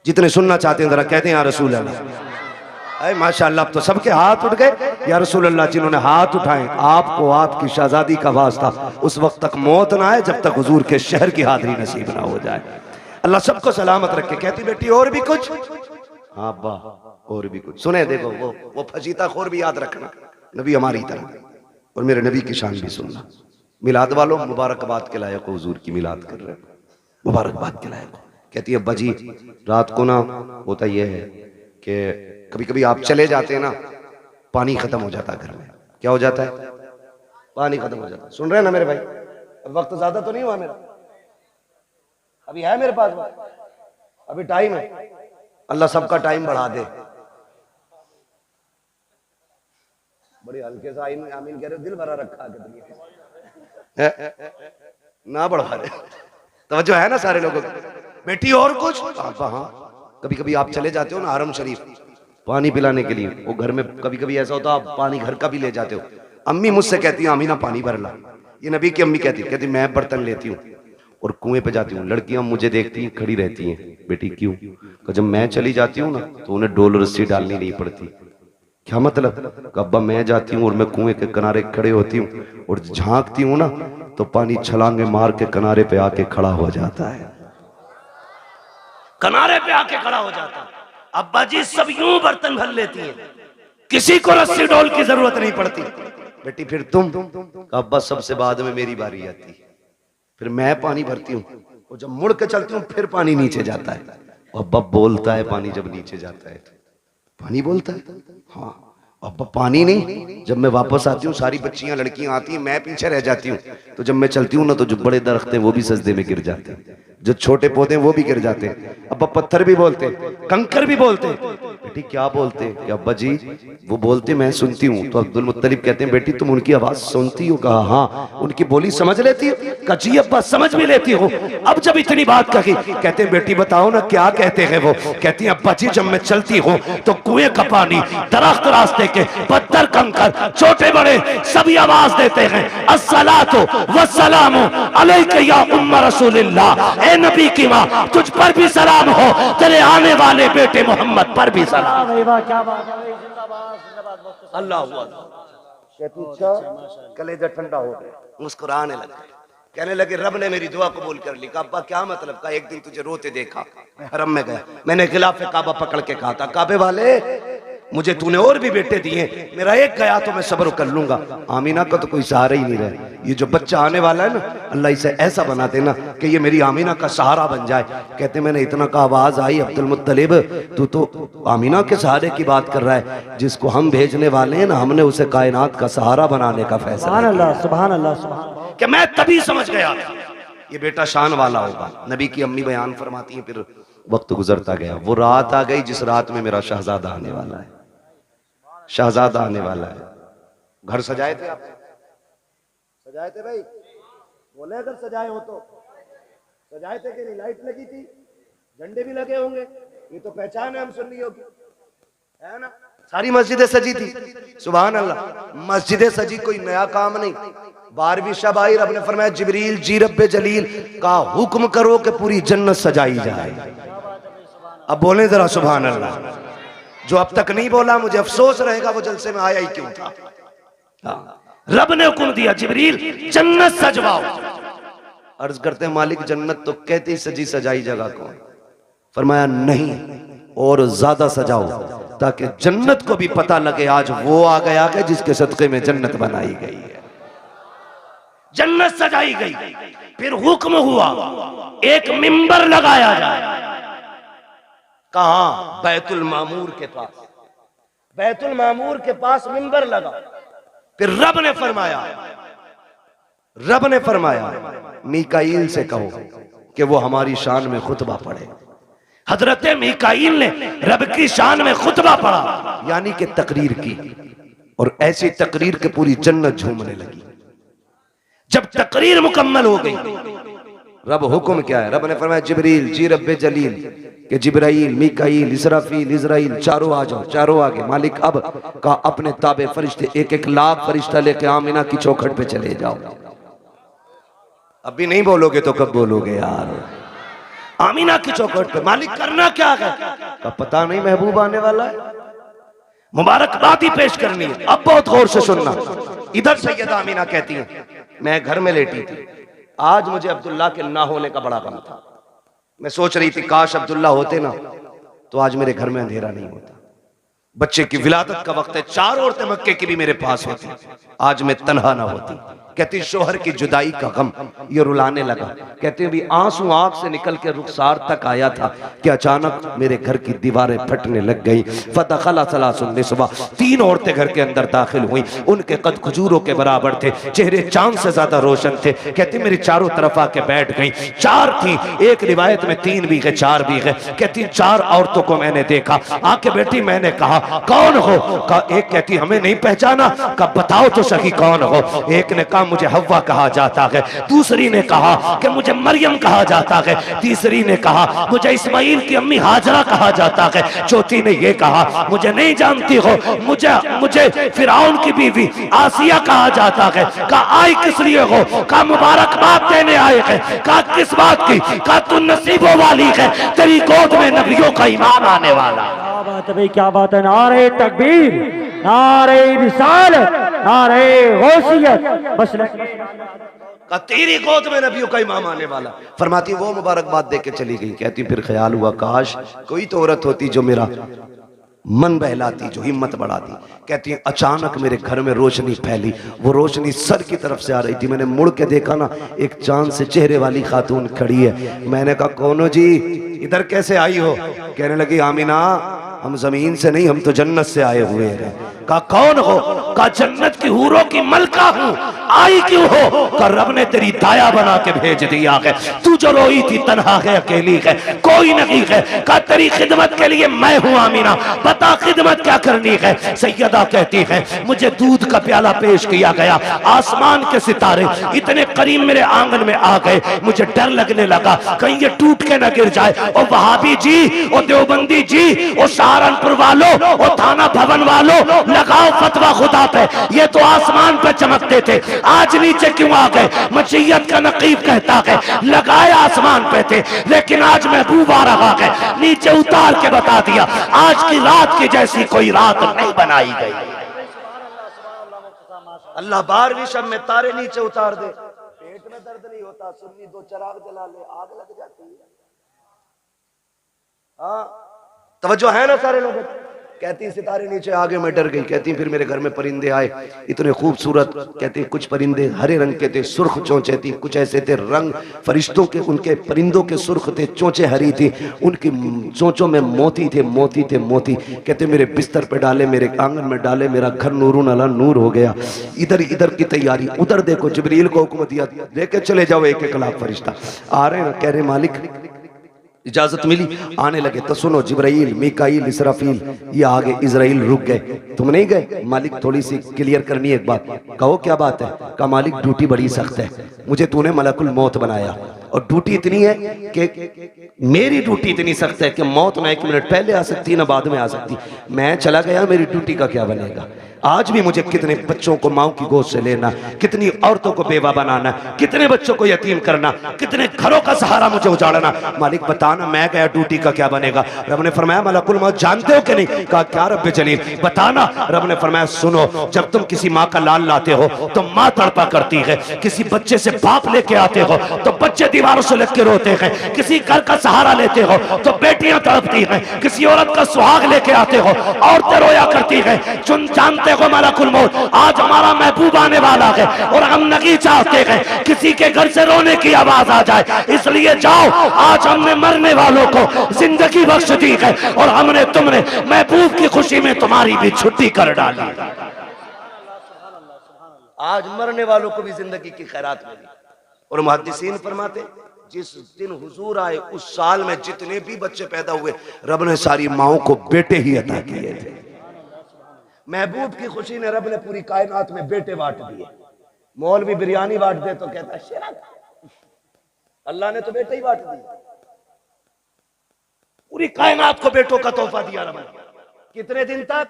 जितने सुनना चाहते हैं जरा कहते हैं या रसूल अल्लाह। माशाअल्लाह अब तो सबके हाथ उठ गए। या रसूल अल्लाह, जिन्होंने हाथ उठाए आपको आपकी शहजादी का वास्ता उस वक्त तक मौत ना आए जब तक हुजूर के शहर की हाजिरी नसीब ना हो जाए। अल्लाह सबको सलामत रखे। कहती बेटी और भी कुछ? हाँ अब्बा और भी कुछ। सुने देखो वो फजीता खोर भी याद रखना, नबी हमारी तरह, और मेरे नबी की शान भी सुनना। मिलाद वालों मुबारकबाद के लायक हुजूर की मिलाद कर रहे हो, मुबारकबाद के लायक। कहती है अब्बा जी रात को ना होता यह है कि कभी कभी आप चले जाते हैं ना, पानी खत्म हो जाता है घर में। क्या हो जाता है? पानी खत्म हो जाता है। सुन रहे हैं ना मेरे भाई? वक्त ज्यादा तो नहीं हुआ मेरा, अभी है मेरे पास, अभी टाइम है। अल्लाह सबका टाइम बढ़ा दे। बड़ी हल्के से आमीन कह रहे, दिल भरा रखा है ना बढ़ा रहे। तवज्जो है ना सारे लोगों की? बेटी और कुछ? हाँ कभी कभी आप चले जाते हो ना हरम शरीफ पानी पिलाने के लिए, वो घर में कभी कभी ऐसा होता आप पानी घर का भी ले जाते हो। अम्मी मुझसे कहती है आमीना पानी भर ला। ये नबी की अम्मी कहती मैं बर्तन लेती हूँ और कुएं पे जाती हूँ। लड़कियां मुझे देखती हैं, खड़ी रहती हैं। बेटी क्यों? तो जब मैं चली जाती हूँ ना तो उन्हें डोल रस्सी डालनी नहीं पड़ती। क्या मतलब? अब्बा मैं जाती हूँ और मैं कुएं के किनारे खड़े होती हूँ और झांकती हूँ ना तो पानी छलांगे मार के किनारे पे आके खड़ा हो जाता है। किनारे पे आके खड़ा हो जाता, अब्बा जी सब यूं बर्तन भर लेती हैं, किसी को रस्सी डोल की जरूरत नहीं पड़ती। बेटी फिर तुम, अब्बा सबसे बाद में मेरी बारी आती है, फिर मैं पानी भरती हूँ, और जब मुड़ के चलती हूँ फिर पानी नीचे जाता है। अब्बा बोलता है पानी जब नीचे जाता है तो पानी बोलता है, हाँ अब्बा पानी नहीं। जब मैं वापस आती हूँ सारी बच्चियां लड़कियां आती हैं, मैं पीछे रह जाती हूँ, तो जब मैं चलती हूँ ना तो जो बड़े दरख्त हैं वो भी सजदे में गिर जाते हैं, जो छोटे पौधे हैं वो भी गिर जाते हैं। अब्बा पत्थर भी बोलते, कंकर भी बोलते। बेटी क्या बोलते? कि अब्बा जी वो बोलते मैं सुनती हूँ। तो अब्दुल मुत्तलिब कहते हैं बेटी तुम उनकी आवाज सुनती हो? कहा हाँ। उनकी बोली समझ लेती हो? कहा जी अब्बा समझ भी लेती हो। अब जब इतनी बात कही, कहते हैं बेटी बताओ ना क्या कहते हैं वो? कहती है अब्बा जी जब मैं चलती हूँ तो कुएं का पानी, दरख्त, रास्ते के पत्थर, कंकर, छोटे बड़े सभी आवाज देते हैं अस्सलातु वस्सलामु अलैका या उम्म रसूलिल्लाह, ए नबी की माँ तुझ पर भी सलाम हो, तेरे आने वाले बेटे मोहम्मद पर भी सलाम। अल्लाह कलेजा ठंडा हो गया, मुस्कुराने लगे, कहने लगे रब ने मेरी दुआ कबूल कर ली। अब्बा क्या मतलब? का एक दिन तुझे रोते देखा, मैं हरम में गया, मैंने खिलाफे काबा पकड़ के कहा था काबे वाले मुझे तूने और भी बेटे दिए, मेरा एक गया तो मैं सब्र कर लूंगा। आमीना का तो कोई सहारा ही नहीं रहा। ये जो बच्चा आने वाला है ना, अल्लाह इसे ऐसा बना देना कि ये मेरी आमीना का सहारा बन जाए। कहते मैंने इतना का आवाज आई अब्दुल मुत्तलिब तू तो आमीना के सहारे की बात कर रहा है, जिसको हम भेजने वाले हैं ना हमने उसे कायनात का सहारा बनाने का फैसला। सुभान अल्लाह, सुभान अल्लाह, सुभान। कि मैं तभी समझ गया ये बेटा शान वाला होगा। नबी की अम्मी बयान फरमाती है फिर वक्त गुजरता गया, वो रात आ गई जिस रात में मेरा शहजादा आने वाला है, शहजादा आने वाला है। घर सजाए थे आप? सजाए थे भाई? बोले अगर सजाए हो तो सजाए थे कि नहीं? लाइट लगी थी, झंडे भी लगे होंगे, ये तो पहचान है हम सुन्नियों की, है ना? सारी मस्जिदें सजी थी। सुभान अल्लाह, मस्जिदें सजी कोई नया काम नहीं। 12वीं शब आई, रब ने फरमाया जिब्रील जी रब्बे जलील का हुक्म करो कि पूरी जन्नत सजाई जाए। अब बोले जरा सुभान अल्लाह। जो अब तक नहीं बोला मुझे अफसोस रहेगा वो जलसे में आया ही क्यों था। रब ने हुक्म दिया जिब्रील जन्नत सजवाओ। अर्ज करते हैं मालिक जन्नत तो कहती सजी सजाई जगह कौन? फरमाया नहीं और ज्यादा सजाओ ताकि जन्नत को भी पता लगे आज वो आ गया है जिसके सदके में जन्नत बनाई गई है। जन्नत सजाई गई, फिर हुक्म हुआ एक मिंबर लगाया जाए। कहां? बैतुल मामूर के पास। बैतुल मामूर के पास मिंबर लगा। फिर रब ने फरमाया मीकाईल से कहो कि वो हमारी शान में खुतबा पढ़े। हजरत मीकाईल ने रब की शान में खुतबा पढ़ा, यानी कि तकरीर की, और ऐसी तकरीर के पूरी जन्नत झूमने लगी। जब तकरीर मुकम्मल हो गई, रब हुक्म क्या है? रब ने फरमाया जिब्रील जी रब्बे जलील कि जिब्राइल, मीकाईल, इसराफील, इजराइल चारों आ जाओ। चारों आगे। मालिक अब का अपने ताबे फरिश्ते 1-1 लाख फरिश्ता लेके आमीना की चौखट पे चले जाओ। अभी नहीं बोलोगे तो कब बोलोगे यार? आमीना की चौखट पे। मालिक करना क्या है? का पता नहीं, महबूब आने वाला है, मुबारकबादी पेश करनी है। अब बहुत गौर से सुनना। इधर सैयदा आमीना कहती हैं मैं घर में लेटी थी, आज मुझे अब्दुल्ला के ना होने का बड़ा गम था। मैं सोच रही थी काश अब्दुल्ला होते ना तो आज मेरे घर में अंधेरा नहीं होता। बच्चे की विलादत का वक्त है, 4 औरतें मक्के की भी मेरे पास होती, आज मैं तन्हा ना होती। कहती शोहर की जुदाई का गम ये रुलाने लगा। कहते भी आंसू आंख से निकल के रुखसार तक आया था कि अचानक मेरे घर की दीवारें फटने लग गई। फदखला सलासुन निस्वा, 3 औरतें घर के अंदर दाखिल हुई। उनके कद खजूरों के बराबर थे, चेहरे चांद से ज्यादा रोशन थे। कहती मेरी चारों तरफ आके बैठ गई। 4 थी, एक रिवायत में 3 भी है 4 भी है। कहती 4 औरतों को मैंने देखा, आके बेटी मैंने कहा कौन हो? का एक कहती हमें नहीं पहचाना। का बताओ तो सही कौन हो? एक ने कहा मुझे हव्वा कहा जाता है, दूसरी ने कहा कि मुझे मरियम कहा जाता है, तीसरी ने कहा मुझे इस्माइल की अम्मी हाजरा कहा जाता है, चौथी ने यह कहा मुझे नहीं जानती हो, मुझे फिरौन की बीवी आसिया कहा जाता है। का आई किस लिए हो? का मुबारकबाद देने आए हैं। का किस बात की? का तू नसीबों वाली है, तेरी गोद में नबियों का ईमान आने वाला। क्या बात है भाई, क्या बात है। नारे तकबीर, नारे रिसालत, नारे गौसियत, बस कहा तेरी गोद में नबियों का इमाम आने वाला। फरमाती वो मुबारकबाद दे के चली गई। कहती फिर ख्याल हुआ काश कोई तो औरत होती जो मेरा मन बहलाती, जो हिम्मत बढ़ाती। कहती है अचानक मेरे घर में रोशनी फैली, वो रोशनी सर की तरफ से आ रही थी। मैंने मुड़ के देखा ना, एक चांद से चेहरे वाली खातून खड़ी है। मैंने कहा कौन हो जी, इधर कैसे आई हो? कहने लगी आमीना हम जमीन से नहीं, हम तो जन्नत से आए हुए हैं। कहा कौन हो? कहा जन्नत की हूरों की मलका हूं। आई क्यों हो? कहा रब ने तेरी दाया बना के भेज दिया है। तू जो रोई थी तन्हा है, अकेली है, कोई नहीं है। कहा तेरी खिदमत के लिए मैं हूं आमीना, बता खिदमत क्या करनी है? सैयदा कहती है मुझे दूध का प्याला पेश किया गया, आसमान के सितारे इतने करीब मेरे आंगन में आ गए, मुझे डर लगने लगा कहीं ये टूट के न गिर जाए। और वहाबी जी, और देवबंदी जी, और सहारनपुर वालों, और थाना भवन वालों, लगाओ फतवा खुदा पे। ये तो आसमान पे चमकते थे, आज नीचे क्यों आ गए? मशीयत का नकीब कहता है लगाए आसमान पे थे, लेकिन आज महबूब आ रहा है, नीचे उतार के बता दिया आज की रात की जैसी कोई रात नहीं बनाई गई। अल्लाह 12वीं शब में तारे नीचे उतार दे। पेट में दर्द नहीं होता, सुन्नी 2 चिराग जला ले, आग लग जाती है। हाँ तवज्जो है ना सारे लोग? कहती सितारे नीचे आगे मैं डर गई। कहती फिर मेरे घर में परिंदे आए, इतने खूबसूरत। कहती कुछ परिंदे हरे रंग के थे, सुर्ख चोंचे थी, कुछ ऐसे थे रंग फरिश्तों के, उनके परिंदों के सुर्ख थे, चोंचे हरी थी, उनकी चोंचों में मोती थे, मोती थे मोती। कहते मेरे बिस्तर पे डाले, मेरे आंगन में डाले, मेरा घर नूरुन अला नूर हो गया। इधर इधर की तैयारी, उधर देखो जिब्रील को हुक्म दिया लेके चले जाओ 1-1 लाख फरिश्ता। आ रहे ना, कह रहे मालिक इजाजत मिली, आने लगे। तो सुनो जिब्राइल, मीकाईल, इसराफील ये आगे, इजराइल रुक गए। तुम नहीं गए? मालिक थोड़ी सी क्लियर करनी है एक बात। कहो क्या बात है? कहा मालिक ड्यूटी बड़ी सख्त है, मुझे तूने मलकुल मौत बनाया और ड्यूटी इतनी है कि मेरी ड्यूटी इतनी सख्त है कि मौत ना 1 मिनट पहले आ सकती ना बाद में आ सकती। मैं चला गया, मेरी ड्यूटी का क्या बनेगा? आज भी मुझे कितने बच्चों को माओ की गोद से लेना, कितनी औरतों को बेवा बनाना, कितने बच्चों को यतीम करना, कितने घरों का सहारा मुझे उजाड़ना। मालिक बताना मैं गया ड्यूटी का क्या बनेगा? रब ने फरमाया मलकुल मौत जानते हो कि नहीं? कहा क्या रब जलील बताना। रब ने फरमाया सुनो, जब तुम किसी माँ का लाल लाते हो तो माँ तड़पा करती है, किसी बच्चे से बाप लेके आते हो तो बच्चे दीवारों से लग के रोते हैं, किसी घर का सहारा लेते हो तो बेटियां तड़पती हैं, किसी औरत का सुहाग लेके आते हो औरतें रोया करती हैं। जानते हो मलकुल मौत आज हमारा महबूब आने वाला है और हम नहीं चाहते हैं किसी के घर से रोने की आवाज आ जाए, इसलिए जाओ आज हमने मरने वालों को जिंदगी बख्श दी है और हमने तुमने महबूब की खुशी में तुम्हारी भी छुट्टी कर डाली। आज मरने वालों को भी जिंदगी की खैरात मिली। और मुहद्दिसीन फरमाते जिस दिन हुजूर आए उस साल में जितने भी बच्चे पैदा हुए रब ने सारी माओं को बेटे ही अता किए थे। महबूब की खुशी ने रब ने पूरी कायनात में बेटे बांट दिए। मौलवी बिरयानी बांट दे तो कहता शेरा, अल्लाह ने तो बेटे ही बांट दिए। पूरी कायनात को बेटों का तोहफा दिया रब ने। कितने दिन तक?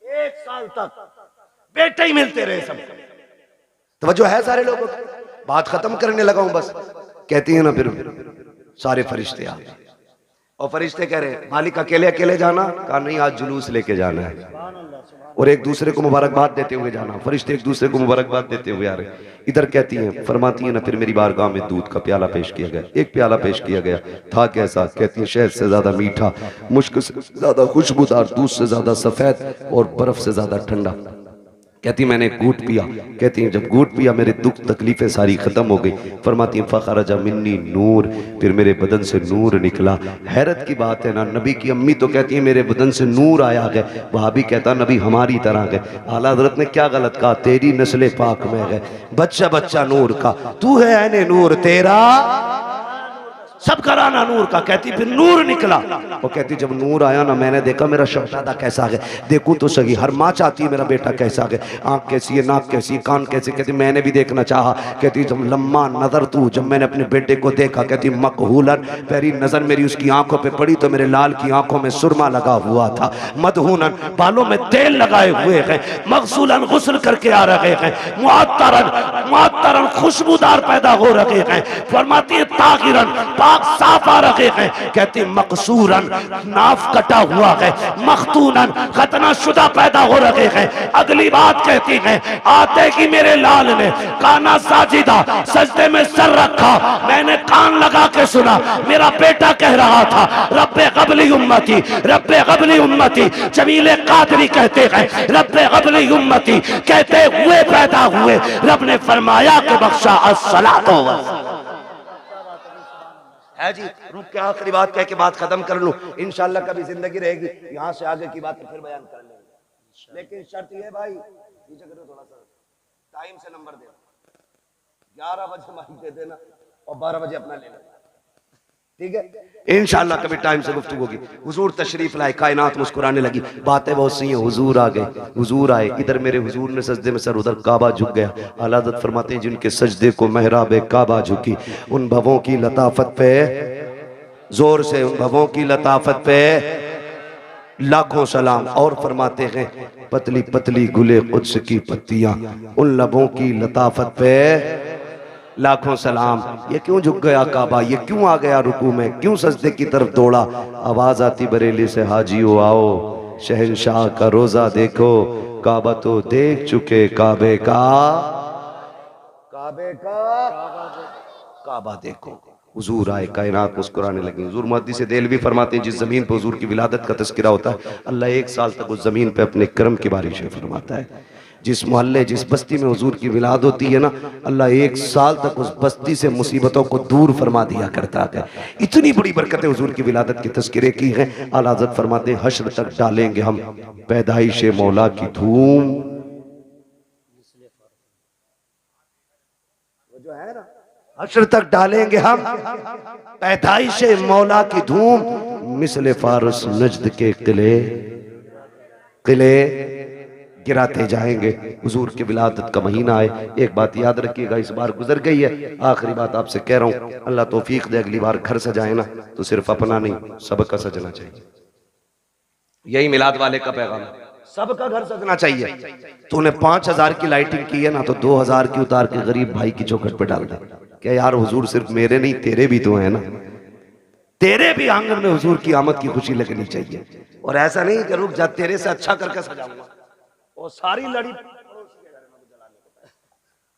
1 साल तक बेटे ही मिलते रहे सब। तवज्जो है सारे लोगों की? बात खत्म करने लगा हूं बस। कहती है ना फिर सारे फरिश्ते आ गए और फरिश्ते कह रहे मालिक अकेले अकेले जाना? कहा नहीं आज जुलूस लेके जाना है और एक दूसरे को मुबारकबाद देते हुए जाना। फरिश्ते एक दूसरे को मुबारकबाद देते हुए आ रहे। इधर कहती हैं फरमाती है ना फिर मेरी बारगाह में दूध का प्याला पेश किया गया। एक प्याला पेश किया गया था कैसा? कहती है शहद से ज्यादा मीठा, मुश्क से ज्यादा खुशबूदार, दूध से ज्यादा सफेद और बर्फ से ज्यादा ठंडा। कहती मैंने घूट पिया। कहती हैं जब घूट पिया मेरे दुख तकलीफें सारी खत्म हो गई। फरमाती फखरजा मिन्नी नूर, फिर मेरे बदन से नूर निकला। हैरत की बात है ना, नबी की अम्मी तो कहती है मेरे बदन से नूर आया गया, वहाबी कहता नबी हमारी तरह गए। आला हज़रत ने क्या गलत कहा? तेरी नस्ल पाक में गए, बच्चा बच्चा नूर का, तू है ऐने नूर, तेरा सब कराना नूर का। कहती फिर नूर निकला। वो कहती जब नूर आया ना मैंने देखा मेरा शहजादा कैसा है, देखूं तो सही। हर माँ चाहती है मेरा बेटा कैसा है, आंख कैसी है, नाक कैसी, कान कैसे। कहती मैंने भी देखना चाहा। कहती जब लम्मा नजर तू, जब मैंने अपने बेटे को देखा, कहती मकहूलन, पहली नजर मेरी उसकी आंखों पे पड़ी तो मेरे लाल की आंखों में सुरमा लगा हुआ था। मदहूनन, बालों में तेल लगाए हुए हैं। मगसूलन, गुस्ल करके आ रहे हैं। मुअत्तरन, मुअत्तरन, खुशबूदार पैदा हो रहे हैं। फरमाती है ताहिरन, पाक साफ आ रहे हैं। कहती मकसूरन, नाफ कटा हुआ है, मखतूनन, खतना शुदा पैदा हो रहे हैं। अगली बात कहती है, आते ही मेरे लाल ने काना साजिदा, सजदे में सर रखा, मैंने कान लगा के सुना, मेरा बेटा कह रहा था रब्बे क़ब्ली उम्मती, रब्बे क़ब्ली उम्मती। जमीले कादरी कहते हैं रब्बे क़ब्ली उम्मती कहते हुए पैदा हुए, रब ने फरमाया कि बख्शा अस्सलातो है जी। रुक के आखिरी बात कह के बात खत्म कर लूं, इंशाल्लाह कभी जिंदगी रहेगी यहां से आगे की बात फिर बयान कर लेंगे। लेकिन शर्त ये भाई, पीछे करो थोड़ा सा, टाइम से नंबर देना, 11 बजे माइक दे देना और 12 बजे अपना ले लेना, ठीक है। इंशाल्लाह कभी टाइम से गुफ्तगू होगी। हुजूर तशरीफ लाए, कायनात मुस्कुराने लगी, बातें बहुत सी हैं। हुजूर आ गए, हुजूर आए, इधर मेरे हुजूर ने सजदे में सर, उधर काबा झुक गया। आला हज़रत फरमाते हैं जिनके सजदे को महराब काबा झुकी, उन भवों की लताफत पे, जोर से, उन भवों की लताफत पे लाखों सलाम। और फरमाते हैं पतली पतली गुले कुद्स की पत्तियां, उन लबों की लताफत पे लाखों सलाम। ये क्यों झुक गया काबा, ये क्यों आ गया रुकू में, क्यों सजदे की तरफ दौड़ा। आवाज आती बरेली से, हाजियो आओ, शहंशाह का रोजा देखो, काबा तो देख चुके, काबे का, काबे का काबा देखो। हुजूर आए, कायनात मुस्कुराने लगी। हुजूर मुहद्दिस देलवी फरमाते हैं जिस जमीन पर हुजूर की विलादत का तज़किरा होता है, अल्लाह 1 साल तक उस जमीन पे अपने करम की बारिशें फरमाता है। जिस मोहल्ले, जिस बस्ती में हुजूर की विलादत होती है ना, अल्लाह 1 साल तक उस बस्ती से मुसीबतों को दूर फरमा दिया करता है। इतनी बड़ी बरकतें हुजूर की विलादत की तज़किरे की हैं। आला हज़रत फरमाते हैं हश्र तक डालेंगे हम पैदाइश मौला की धूम, जो है ना, हश्र तक डालेंगे हम पैदाइश मौला की धूम, मिसले फारस नजद के किले किले गिराते जाएंगे। हुजूर की विलादत का महीना है। एक बात याद रखिएगा, इस बार गुजर गई है, आखिरी बात आपसे कह रहा हूँ, अल्लाह तौफीक दे अगली बार घर सजाए ना तो सिर्फ अपना नहीं सबका सजना चाहिए। यही मिलाद वाले का पैगाम है, सबका घर सजना चाहिए। तूने 5000 की लाइटिंग की है ना, तो 2000 की उतार के गरीब भाई की चौखट पे डाल दे। क्या यार, हुजूर सिर्फ मेरे नहीं तेरे भी तो है ना, तेरे भी आंगन में हुजूर की आमद की खुशी लगनी चाहिए। और ऐसा नहीं कि रुक जा, तेरे से अच्छा करके सजाऊंगा, और सारी लड़ी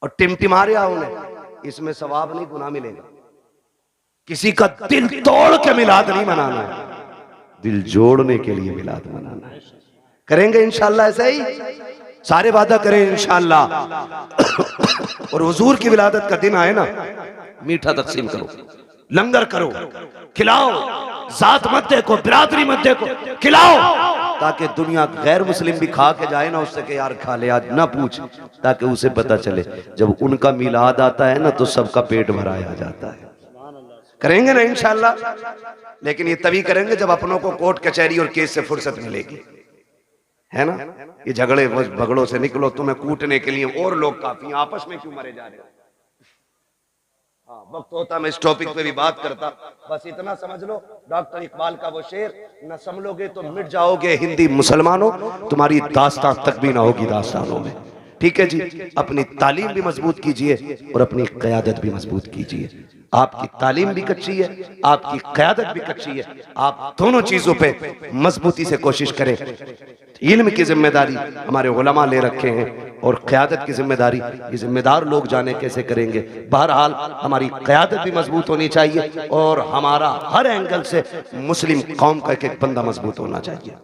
और टिमटिमा रहा उन्हें, इसमें सवाब नहीं, गुनाह मिलेगा। किसी का दिल तोड़ के मिलाद नहीं मनाना है, दिल जोड़ने के लिए मिलाद मनाना है। करेंगे इंशाल्लाह ऐसा ही, सारे वादा करें इंशाल्लाह। और हुजूर की विलादत का दिन आए ना, मीठा तकसीम करो, लंगर करो, खिलाओ, जात मत देखो, बिरादरी मत देखो, खिलाओ, ताकि दुनिया गैर मुस्लिम भी खा के जाए ना, उससे के यार खा ले आज, ना पूछ, ताकि उसे पता चले जब उनका मिलाद आता है ना तो सबका पेट भराया जाता है। करेंगे ना इंशाल्लाह, लेकिन ये तभी करेंगे जब अपनों को कोर्ट कचहरी और केस से फुर्सत मिलेगी, है ना। ये झगड़े भगड़ों से निकलो, तुम्हें कूटने के लिए और लोग काफी हैं, आपस में क्यों मरे जा रहे हो। हाँ, वक्त होता मैं इस टॉपिक पे भी बात करता, बस इतना समझ लो, डॉक्टर इकबाल का वो शेर, न संभलोगे तो मिट जाओगे हिंदी मुसलमानों, तुम्हारी दास्तां तक भी ना होगी दास्तानों में। ठीक है जी, अपनी तालीम भी मजबूत कीजिए और अपनी क़यादत भी मजबूत कीजिए। आपकी तालीम भी कच्ची है, आपकी क़यादत भी कच्ची है, आप दोनों चीजों पे मजबूती से कोशिश करें। इल्म की जिम्मेदारी हमारे उलमा ले रखे हैं और क़यादत की जिम्मेदारी ये जिम्मेदार लोग जाने कैसे करेंगे। बहरहाल हमारी क़यादत भी मजबूत होनी चाहिए और हमारा हर एंगल से मुस्लिम कौम का एक बंदा मजबूत होना चाहिए।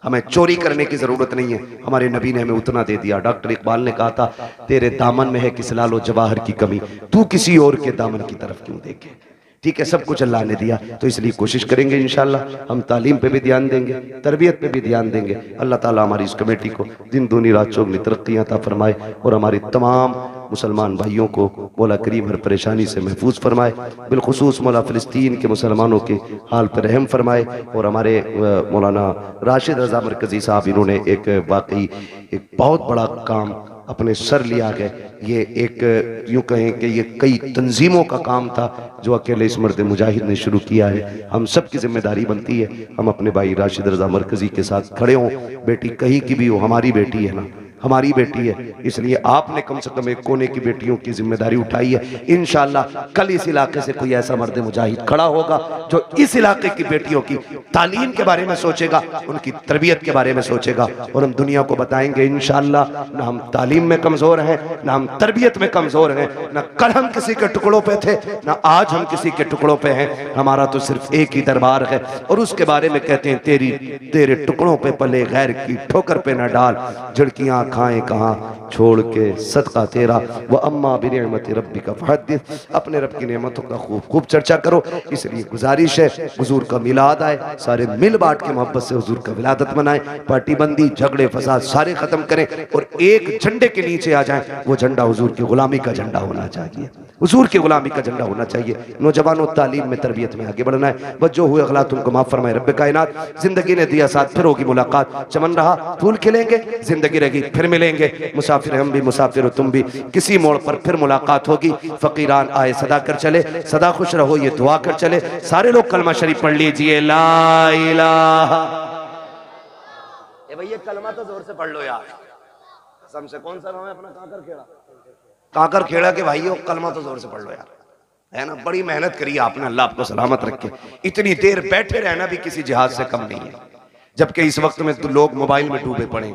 हमें चोरी करने की जरूरत नहीं है, हमारे नबी ने हमें उतना दे दिया। डॉक्टर इकबाल ने कहा था, तेरे दामन में है किस लालो जवाहर की कमी, तू किसी और के दामन की तरफ क्यों देखे। ठीक है, सब कुछ अल्लाह ने दिया, तो इसलिए कोशिश करेंगे इंशाल्लाह, हम तालीम पे भी ध्यान देंगे, तरबियत पे भी ध्यान देंगे। अल्लाह ताला हमारी इस कमेटी को दिन दूनी रात चौगनी तरक्की अता फरमाए और हमारी तमाम मुसलमान भाइयों को मौला करीम हर परेशानी से महफूज फरमाए। बिलखुसूस मौला फ़िलिस्तीन के मुसलमानों के हाल पर रहम फरमाए। और हमारे मौलाना राशिद रज़ा मरकज़ी साहब, इन्होंने एक वाकई एक बहुत बड़ा काम अपने सर लिया गया। ये एक यूँ कहें कि ये कई तंजीमों का काम था जो अकेले इस मर्द मुजाहिद ने शुरू किया है। हम सब की जिम्मेदारी बनती है, हम अपने भाई राशिद रज़ा मरकज़ी के साथ खड़े हों। बेटी कहीं की भी हो, हमारी बेटी है ना, हमारी बेटी है, इसलिए आपने कम से कम एक कोने की बेटियों की जिम्मेदारी उठाई है। इंशाअल्लाह कल इस इलाके से कोई ऐसा मर्द मुजाहिद खड़ा होगा जो इस इलाके की बेटियों की तालीम के बारे में सोचेगा, उनकी तरबियत के बारे में सोचेगा, और हम दुनिया को बताएंगे इंशाअल्लाह ना हम तालीम में कमजोर हैं, ना हम तरबियत में कमजोर हैं, ना कल हम किसी के टुकड़ों पे थे, ना आज हम किसी के टुकड़ों पे हैं। हमारा तो सिर्फ एक ही दरबार है, और उसके बारे में कहते हैं तेरे टुकड़ों पे पले गैर की ठोकर पे न डाल, झिड़कियां खाएं कहाँ छोड़ के सदका तेरा, वह अम्मा बिनिअमति रब्बिका फहद्दिस, अपने रब की नेमतों का खूब खूब चर्चा करो। इसलिए गुजारिश है हुजूर का मिलाद आए, सारे मिल बांट के मोहब्बत से हुजूर का विलादत मनाएं, पार्टी बंदी झगड़े फसाद सारे खत्म करें और एक झंडे के नीचे आ जाएं। वो झंडा हुजूर की गुलामी का झंडा होना चाहिए, हुजूर की गुलामी का झंडा होना चाहिए। नौजवानों तालीम में तरबियत में आगे बढ़ना है। बस जो हुए अगलात उनको माफ फरमाए रब्बे कायनात। जिंदगी ने दिया साथ, फिर होगी मुलाकात, चमन रहा फूल खिलेंगे, जिंदगी रहेगी फिर मिलेंगे। मुसाफिर हम भी, मुसाफिर हो तुम भी, किसी मोड़ पर फिर मुलाकात होगी। फकीरान आए सदा कर चले, सदा खुश रहो ये दुआ कर चले। सारे लोग कलमा शरीफ पढ़ लीजिए, ला इलाहा। ए भैया कलमा तो जोर से पढ़ लो यार, कसम से। कौन सा नाम है अपना? काकर खेड़ा। काकर खेड़ा के भाइयों कलमा तो जोर से पढ़ लो यार, है ना। बड़ी मेहनत करी आपने, अल्लाह आपको सलामत रखे। इतनी देर बैठे रहना भी किसी जिहाद से कम नहीं है, जबकि इस वक्त में तो लोग मोबाइल में डूबे पड़े,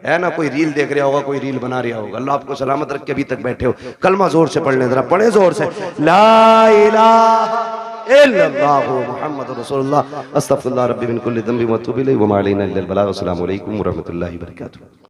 है ना। कोई रील देख रहा होगा, कोई रील बना रहा होगा। अल्लाह आपको सलामत रख के अभी तक बैठे हो। कलमा जोर से पढ़ने, जरा पढ़े जोर से, ला इलाहा इल्लल्लाहु मुहम्मदुर रसूलुल्लाह, अस्तगफिरुल्लाह रब्बी मिन कुल्ली ज़ंबि व अतूबु इलैहि व मा अलैना इल्लल बलाग। अस्सलामु अलैकुम व रहमतुल्लाहि व बरकातुहू।